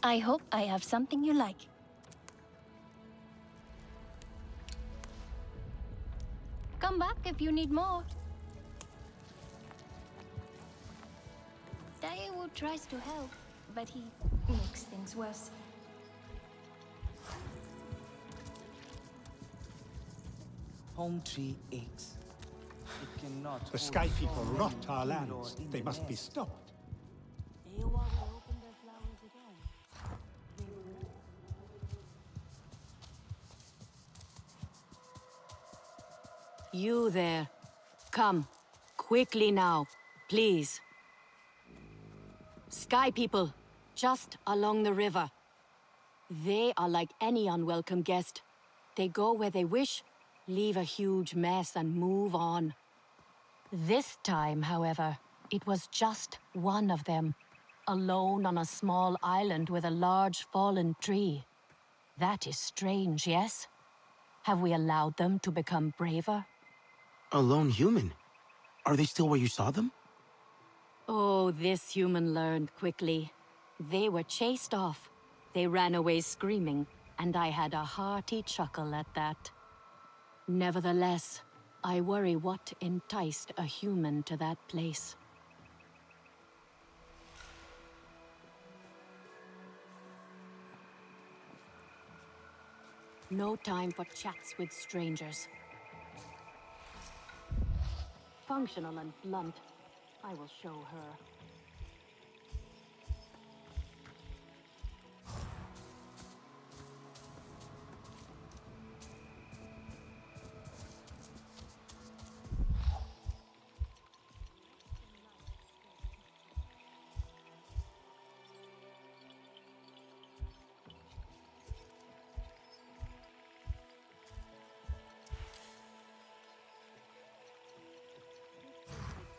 I hope I have something you like. Come back if you need more. Daewoo tries to help, but he makes things worse. Home tree aches. It cannot The Sky hold People so rot many our Indor lands. in They the must be nest. stopped. Eowyn will open their flowers again. You there. Come. Quickly now. Please. Sky people. Just along the river. They are like any unwelcome guest. They go where they wish, leave a huge mess, and move on. This time, however, it was just one of them. Alone on a small island with a large fallen tree. That is strange, yes? Have we allowed them to become braver? A lone human? Are they still where you saw them? Oh, this human learned quickly. They were chased off. They ran away screaming, and I had a hearty chuckle at that. Nevertheless, I worry what enticed a human to that place. No time for chats with strangers. Functional and blunt. I will show her.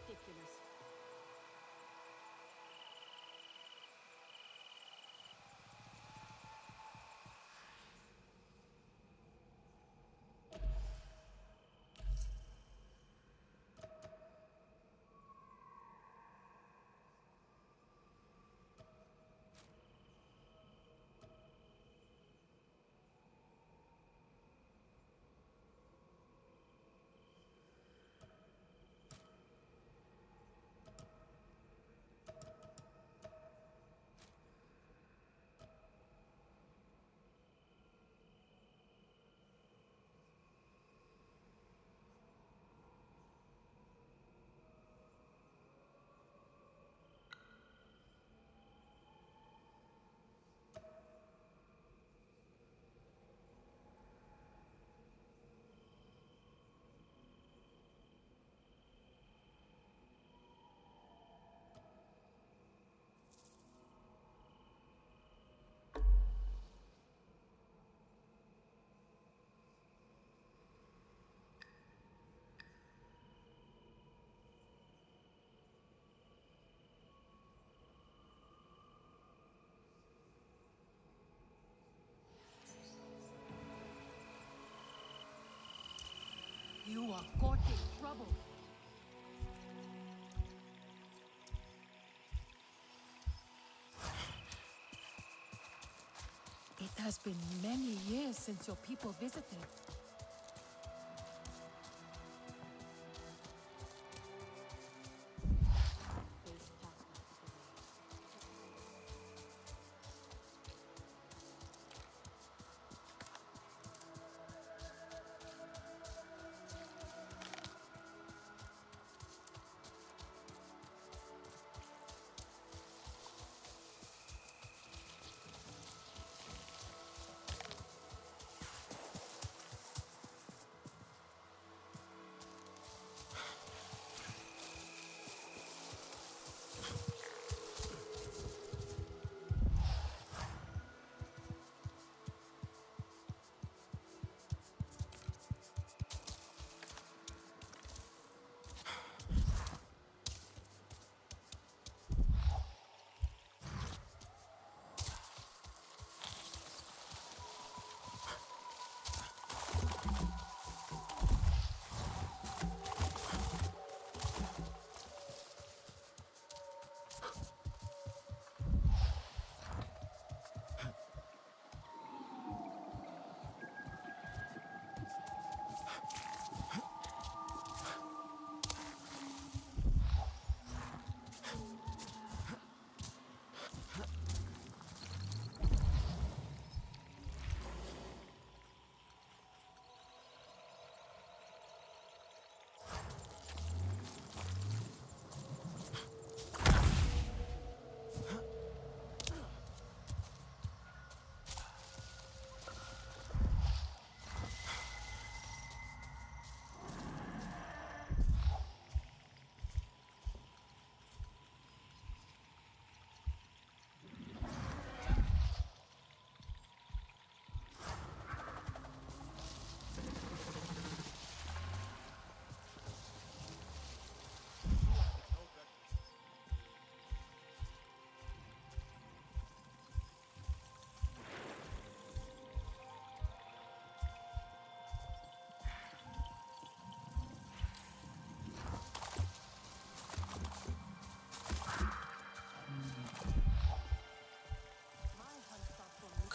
Ridiculous. You are courting trouble. It has been many years since your people visited.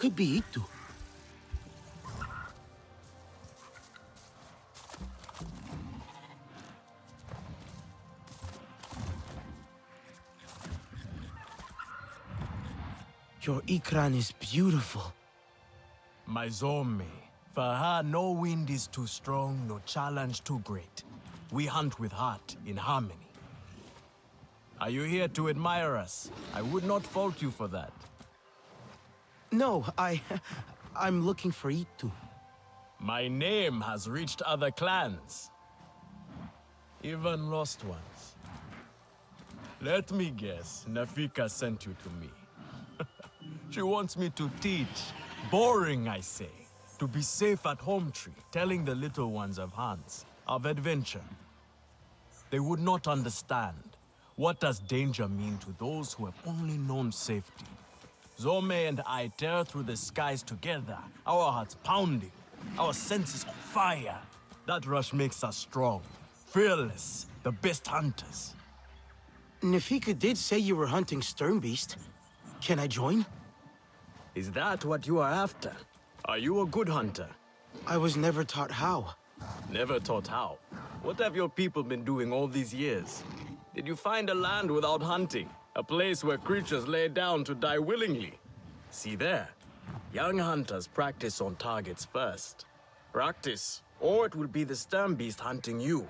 could be Itu. Your Ikran is beautiful. My Zome. For her, no wind is too strong, no challenge too great. We hunt with heart, in harmony. Are you here to admire us? I would not fault you for that. No, I'm looking for Itu. My name has reached other clans. Even lost ones. Let me guess, Nafika sent you to me. She wants me to teach. Boring, I say. To be safe at home tree, telling the little ones of Hans, of adventure. They would not understand. What does danger mean to those who have only known safety? Zome and I tear through the skies together, our hearts pounding, our senses on fire. That rush makes us strong, fearless, the best hunters. Nafika did say you were hunting Sternbeast. Can I join? Is that what you are after? Are you a good hunter? I was never taught how. Never taught how? What have your people been doing all these years? Did you find a land without hunting? A place where creatures lay down to die willingly? See there. Young hunters practice on targets first. Practice, or it will be the Sternbeast hunting you.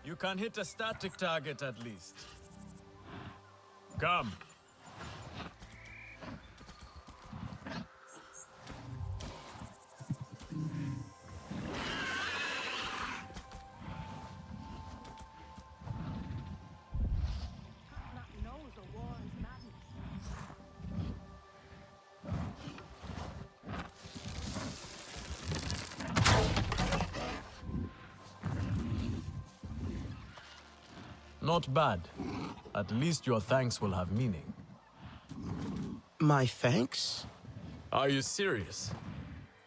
You can hit a static target at least. Come. Not bad. At least your thanks will have meaning. My thanks? Are you serious?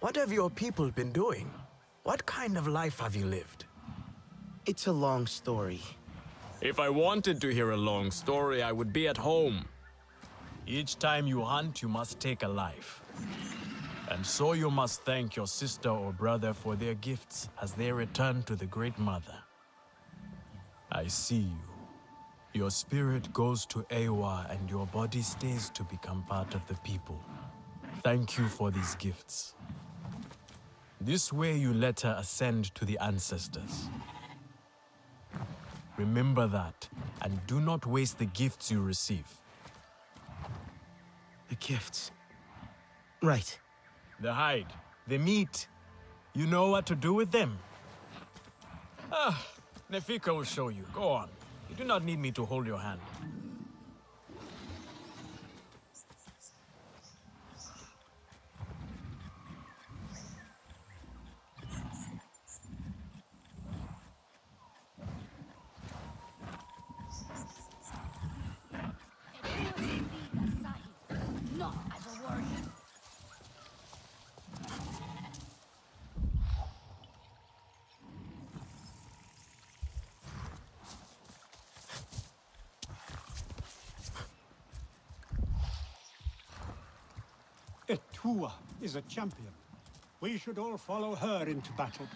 What have your people been doing? What kind of life have you lived? It's a long story. If I wanted to hear a long story, I would be at home. Each time you hunt, you must take a life. And so you must thank your sister or brother for their gifts as they return to the Great Mother. I see you. Your spirit goes to Eywa and your body stays to become part of the people. Thank you for these gifts. This way you let her ascend to the ancestors. Remember that, and do not waste the gifts you receive. The gifts. Right. The hide, the meat. You know what to do with them? Nefika will show you. Go on. You do not need me to hold your hand. Not as a word. Kua is a champion. We should all follow her into battle.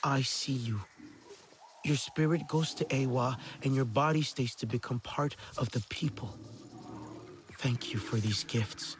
I see you. Your spirit goes to Eywa, and your body stays to become part of the people. Thank you for these gifts.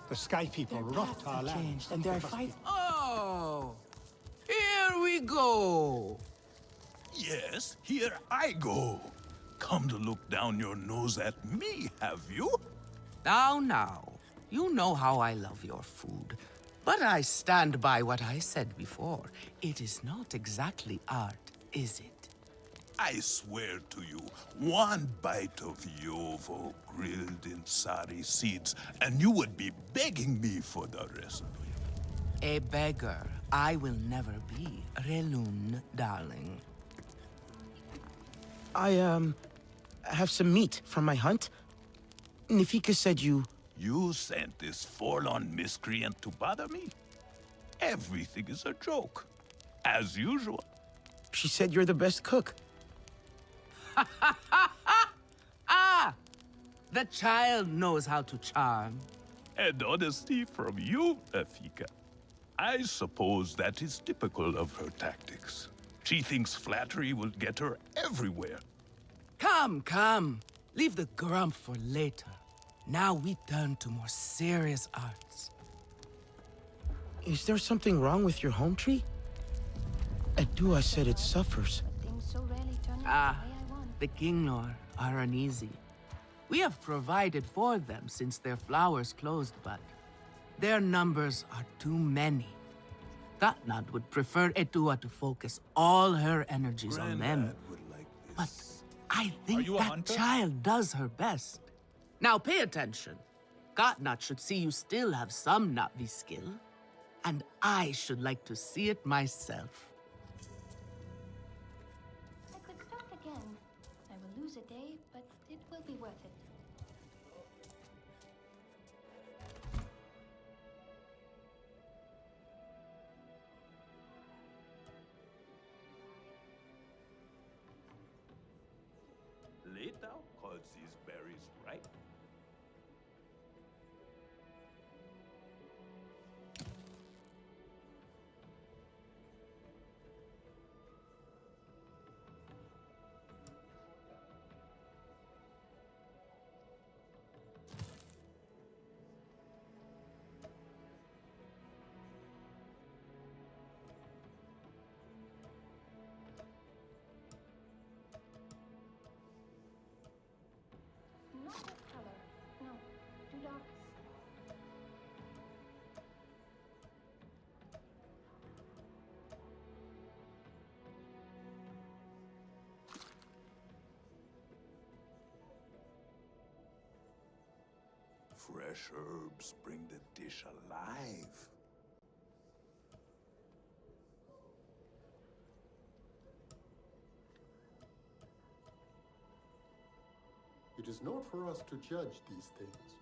The Sky People rocked our land. And they're fighting. Oh! Here we go! Yes, here I go. Come to look down your nose at me, have you? Now. You know how I love your food. But I stand by what I said before. It is not exactly art, is it? I swear to you, one bite of Yovo grilled in sari seeds, and you would be begging me for the recipe. A beggar I will never be, Relun, darling. I have some meat from my hunt. Nafika said you... You sent this forlorn miscreant to bother me? Everything is a joke, as usual. She said you're the best cook. Ah! The child knows how to charm. And honesty from you, Nafika. I suppose that is typical of her tactics. She thinks flattery will get her everywhere. Come. Leave the grump for later. Now we turn to more serious arts. Is there something wrong with your home tree? Adua said it suffers. The Kinglor are uneasy. We have provided for them since their flowers closed, but their numbers are too many. Gatnad would prefer Edua to focus all her energies on them. But I think that child does her best. Now pay attention. Gatnad should see you still have some Na'vi skill, and I should like to see it myself. I could start again. I will lose a day, but it will be worth it. Leto calls these berries ripe. Not this color. No, too dark. Fresh herbs bring the dish alive. It is not for us to judge these things.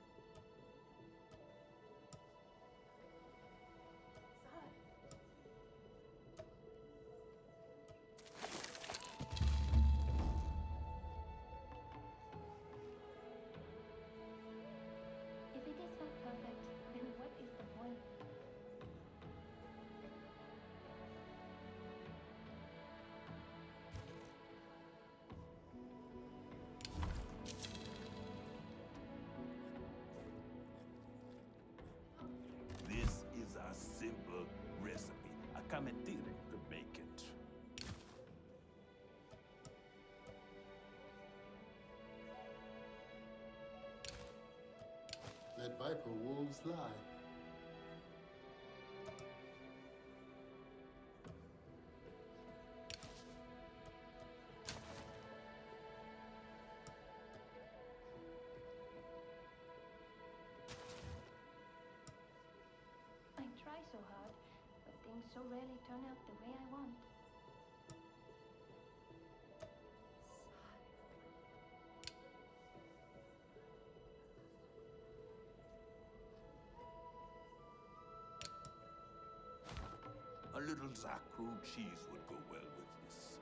If it is not perfect, then what is the point? This is a simple recipe. Accommodate to make it. Let viper wolves lie. I try so hard, but things so rarely turn out the way I want. A little Zakru cheese would go well with this.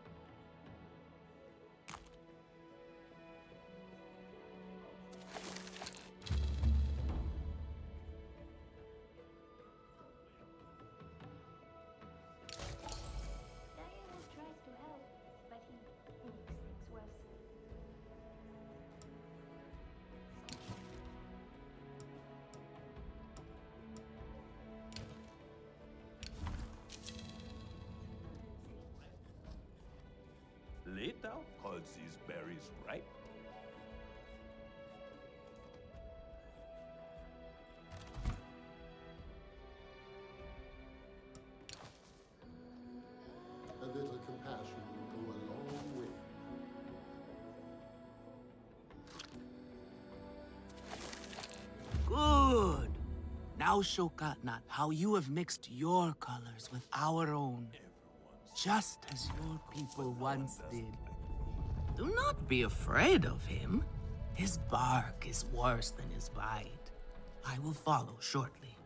Diana tries to help, but he makes things worse. Leto calls these berries ripe. A little compassion will go a long way. Good. Now show Katnat how you have mixed your colors with our own, just as your people once did. Do not be afraid of him. His bark is worse than his bite. I will follow shortly.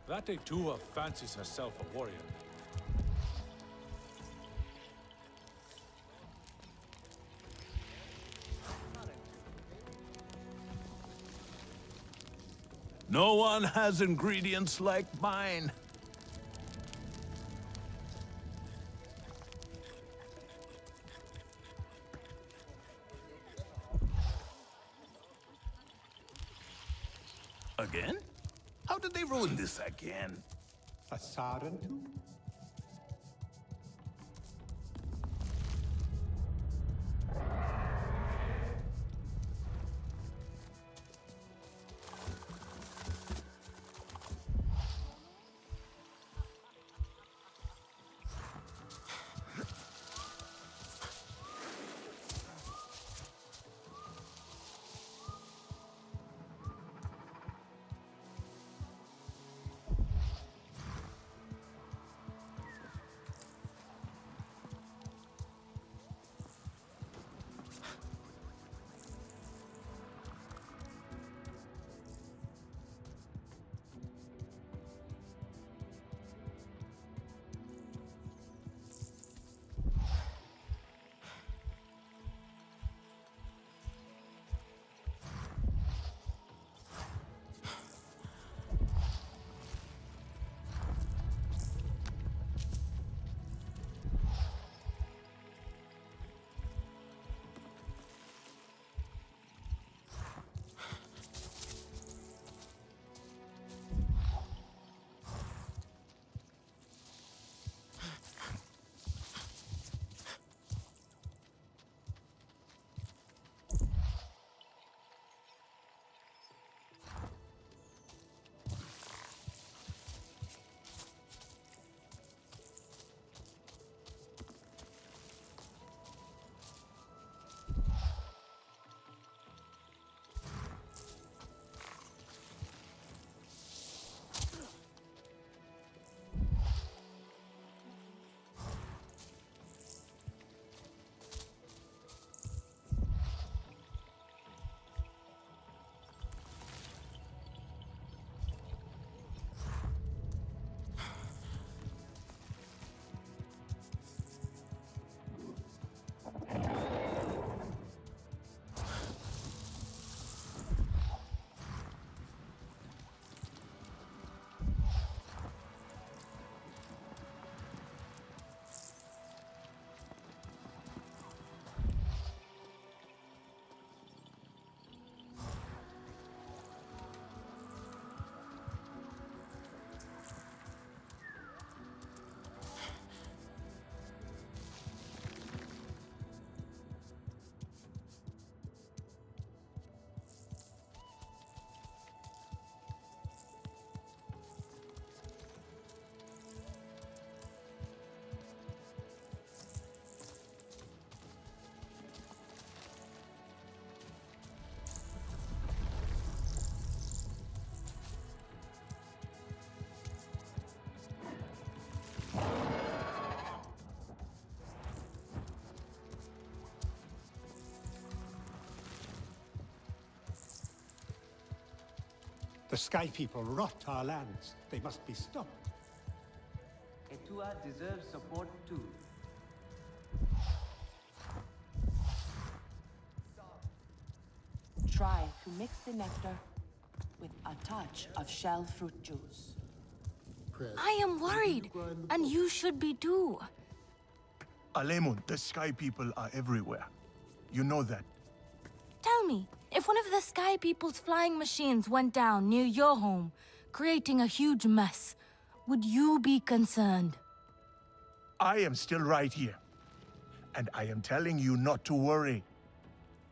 That Etua fancies herself a warrior. No one has ingredients like mine. Again? How did they ruin this again? A Sarentu? The Sky People rot our lands. They must be stopped. Etua deserves support too. Try to mix the nectar with a touch of shell fruit juice. I am worried, and you should be too. Alemun, the Sky People are everywhere. You know that. Tell me, if one of the Sky People's flying machines went down near your home, creating a huge mess, would you be concerned? I am still right here. And I am telling you not to worry.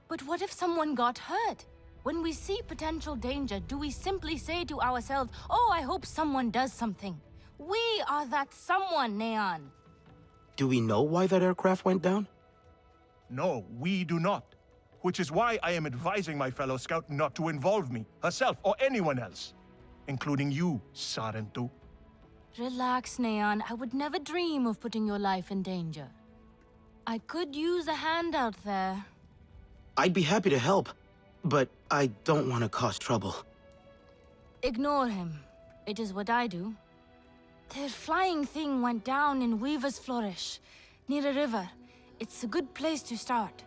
But what if someone got hurt? When we see potential danger, do we simply say to ourselves, oh, I hope someone does something? We are that someone, Neon. Do we know why that aircraft went down? No, we do not. Which is why I am advising my fellow scout not to involve me, herself, or anyone else. Including you, Sarentu. Relax, Neon. I would never dream of putting your life in danger. I could use a hand out there. I'd be happy to help, but I don't want to cause trouble. Ignore him. It is what I do. The flying thing went down in Weaver's Flourish, near a river. It's a good place to start.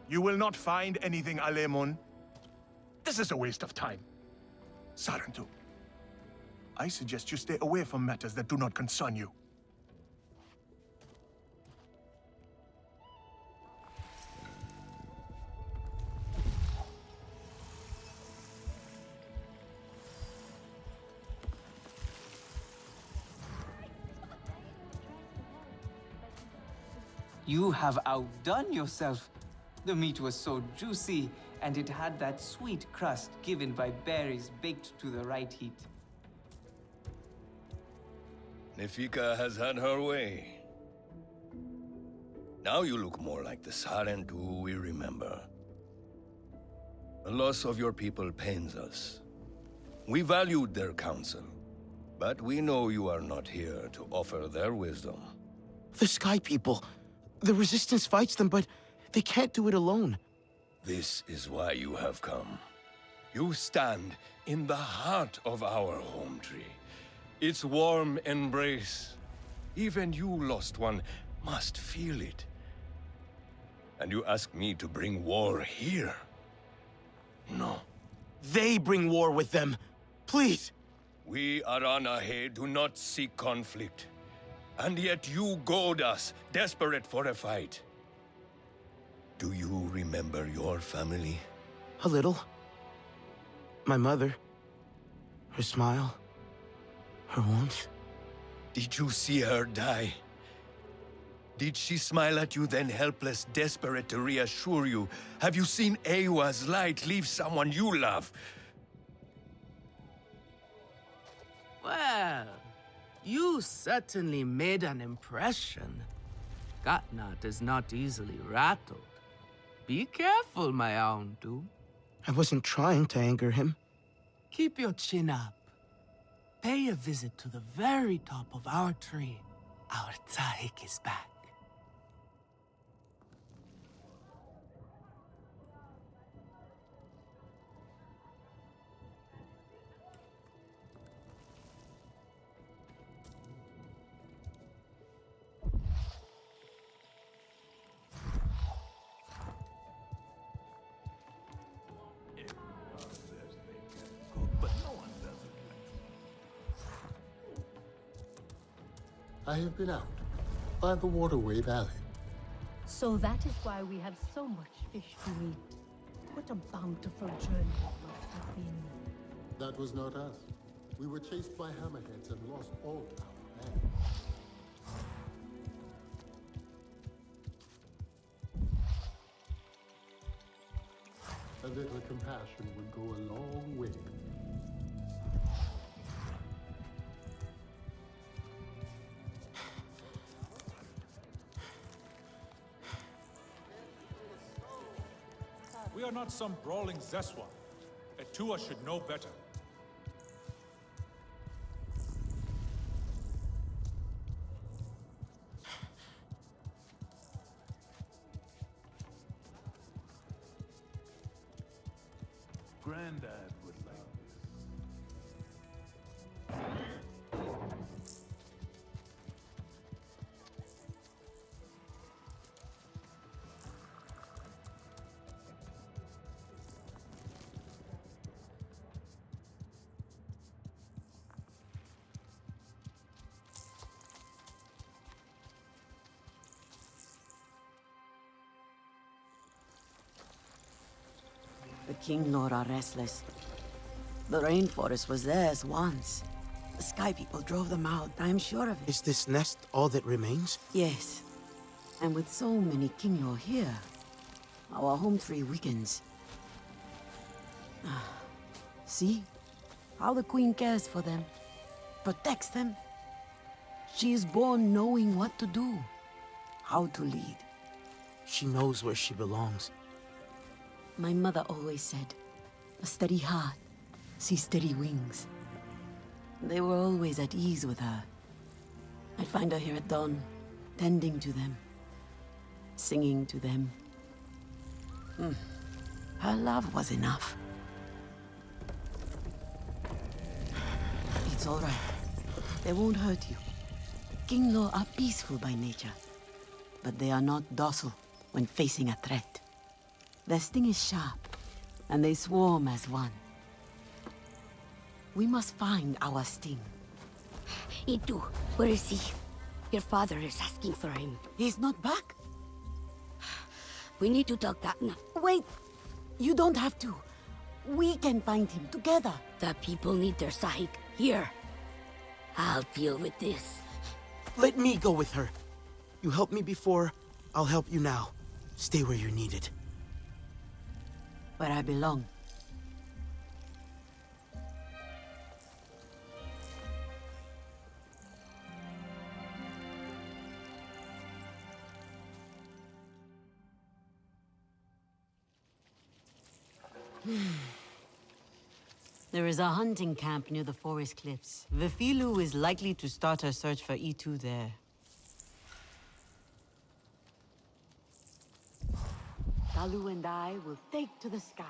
You will not find anything, Alemun. This is a waste of time. Sarentu, I suggest you stay away from matters that do not concern you. You have outdone yourself. The meat was so juicy, and it had that sweet crust given by berries baked to the right heat. Nefika has had her way. Now you look more like the Sarentu we remember. The loss of your people pains us. We valued their counsel, but we know you are not here to offer their wisdom. The Sky People. The Resistance fights them, but they can't do it alone. This is why you have come. You stand in the heart of our home tree. Its warm embrace. Even you, Lost One, must feel it. And you ask me to bring war here? No. They bring war with them. Please. We Aranahe do not seek conflict. And yet you goad us, desperate for a fight. Do you remember your family? A little. My mother. Her smile. Her warmth. Did you see her die? Did she smile at you then helpless, desperate to reassure you? Have you seen Eywa's light leave someone you love? Well, you certainly made an impression. Katnat is not easily rattled. Be careful, my Auntu. I wasn't trying to anger him. Keep your chin up. Pay a visit to the very top of our tree. Our Tsahik is back. I have been out by the Waterway Valley. So that is why we have so much fish to eat. What a bountiful journey it must have been. That was not us. We were chased by hammerheads and lost all our land. A little compassion would go a long way. We are not some brawling Zeswa. Etua should know better. Granddad would like this. King Lord are restless. The rainforest was theirs once. The Sky People drove them out, I'm sure of it. Is this nest all that remains? Yes. And with so many Kinglor here, our home tree weakens. See? How the Queen cares for them. Protects them. She is born knowing what to do. How to lead. She knows where she belongs. My mother always said, a steady heart sees steady wings. They were always at ease with her. I'd find her here at dawn, tending to them, singing to them. Her love was enough. It's all right. They won't hurt you. Kinglor are peaceful by nature, but they are not docile when facing a threat. Their sting is sharp, and they swarm as one. We must find our sting. Itu, where is he? Your father is asking for him. He's not back? We need to talk that now. Wait! You don't have to. We can find him together. The people need their Sahik here. I'll deal with this. Let me go with her. You helped me before, I'll help you now. Stay where you're needed. Where I belong. There is a hunting camp near the forest cliffs. Vifilu is likely to start her search for Itu there. Kalu and I will take to the skies.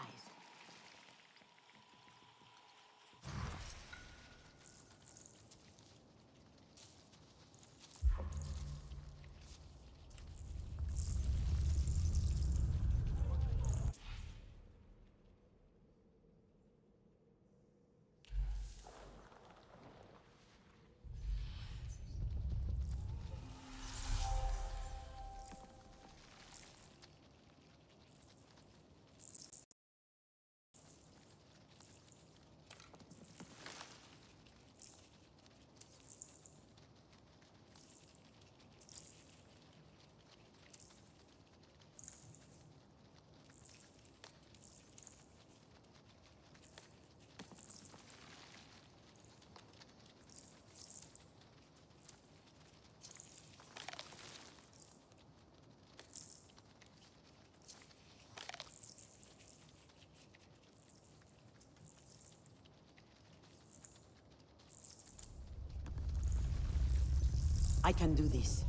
I can do this.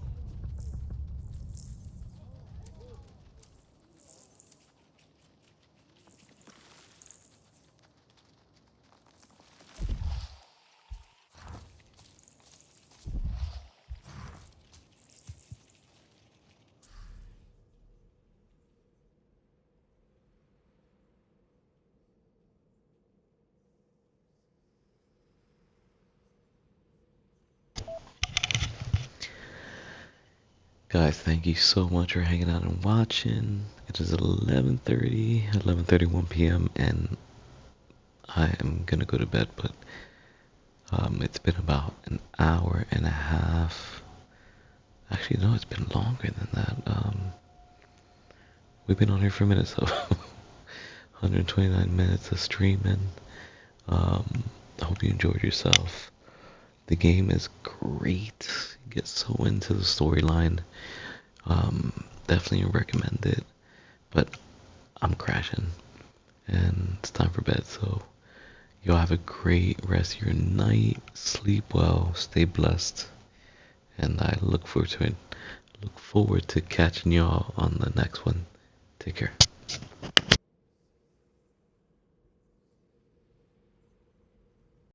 Guys, thank you so much for hanging out and watching. It is 11:31 p.m. and I am gonna go to bed, but it's been about an hour and a half. Actually, no, it's been longer than that. We've been on here for minutes, so 129 minutes of streaming. I hope you enjoyed yourself. The game is great. You get so into the storyline. Definitely recommend it. But I'm crashing. And it's time for bed. So y'all have a great rest of your night. Sleep well. Stay blessed. And I look forward to it. Look forward to catching y'all on the next one. Take care.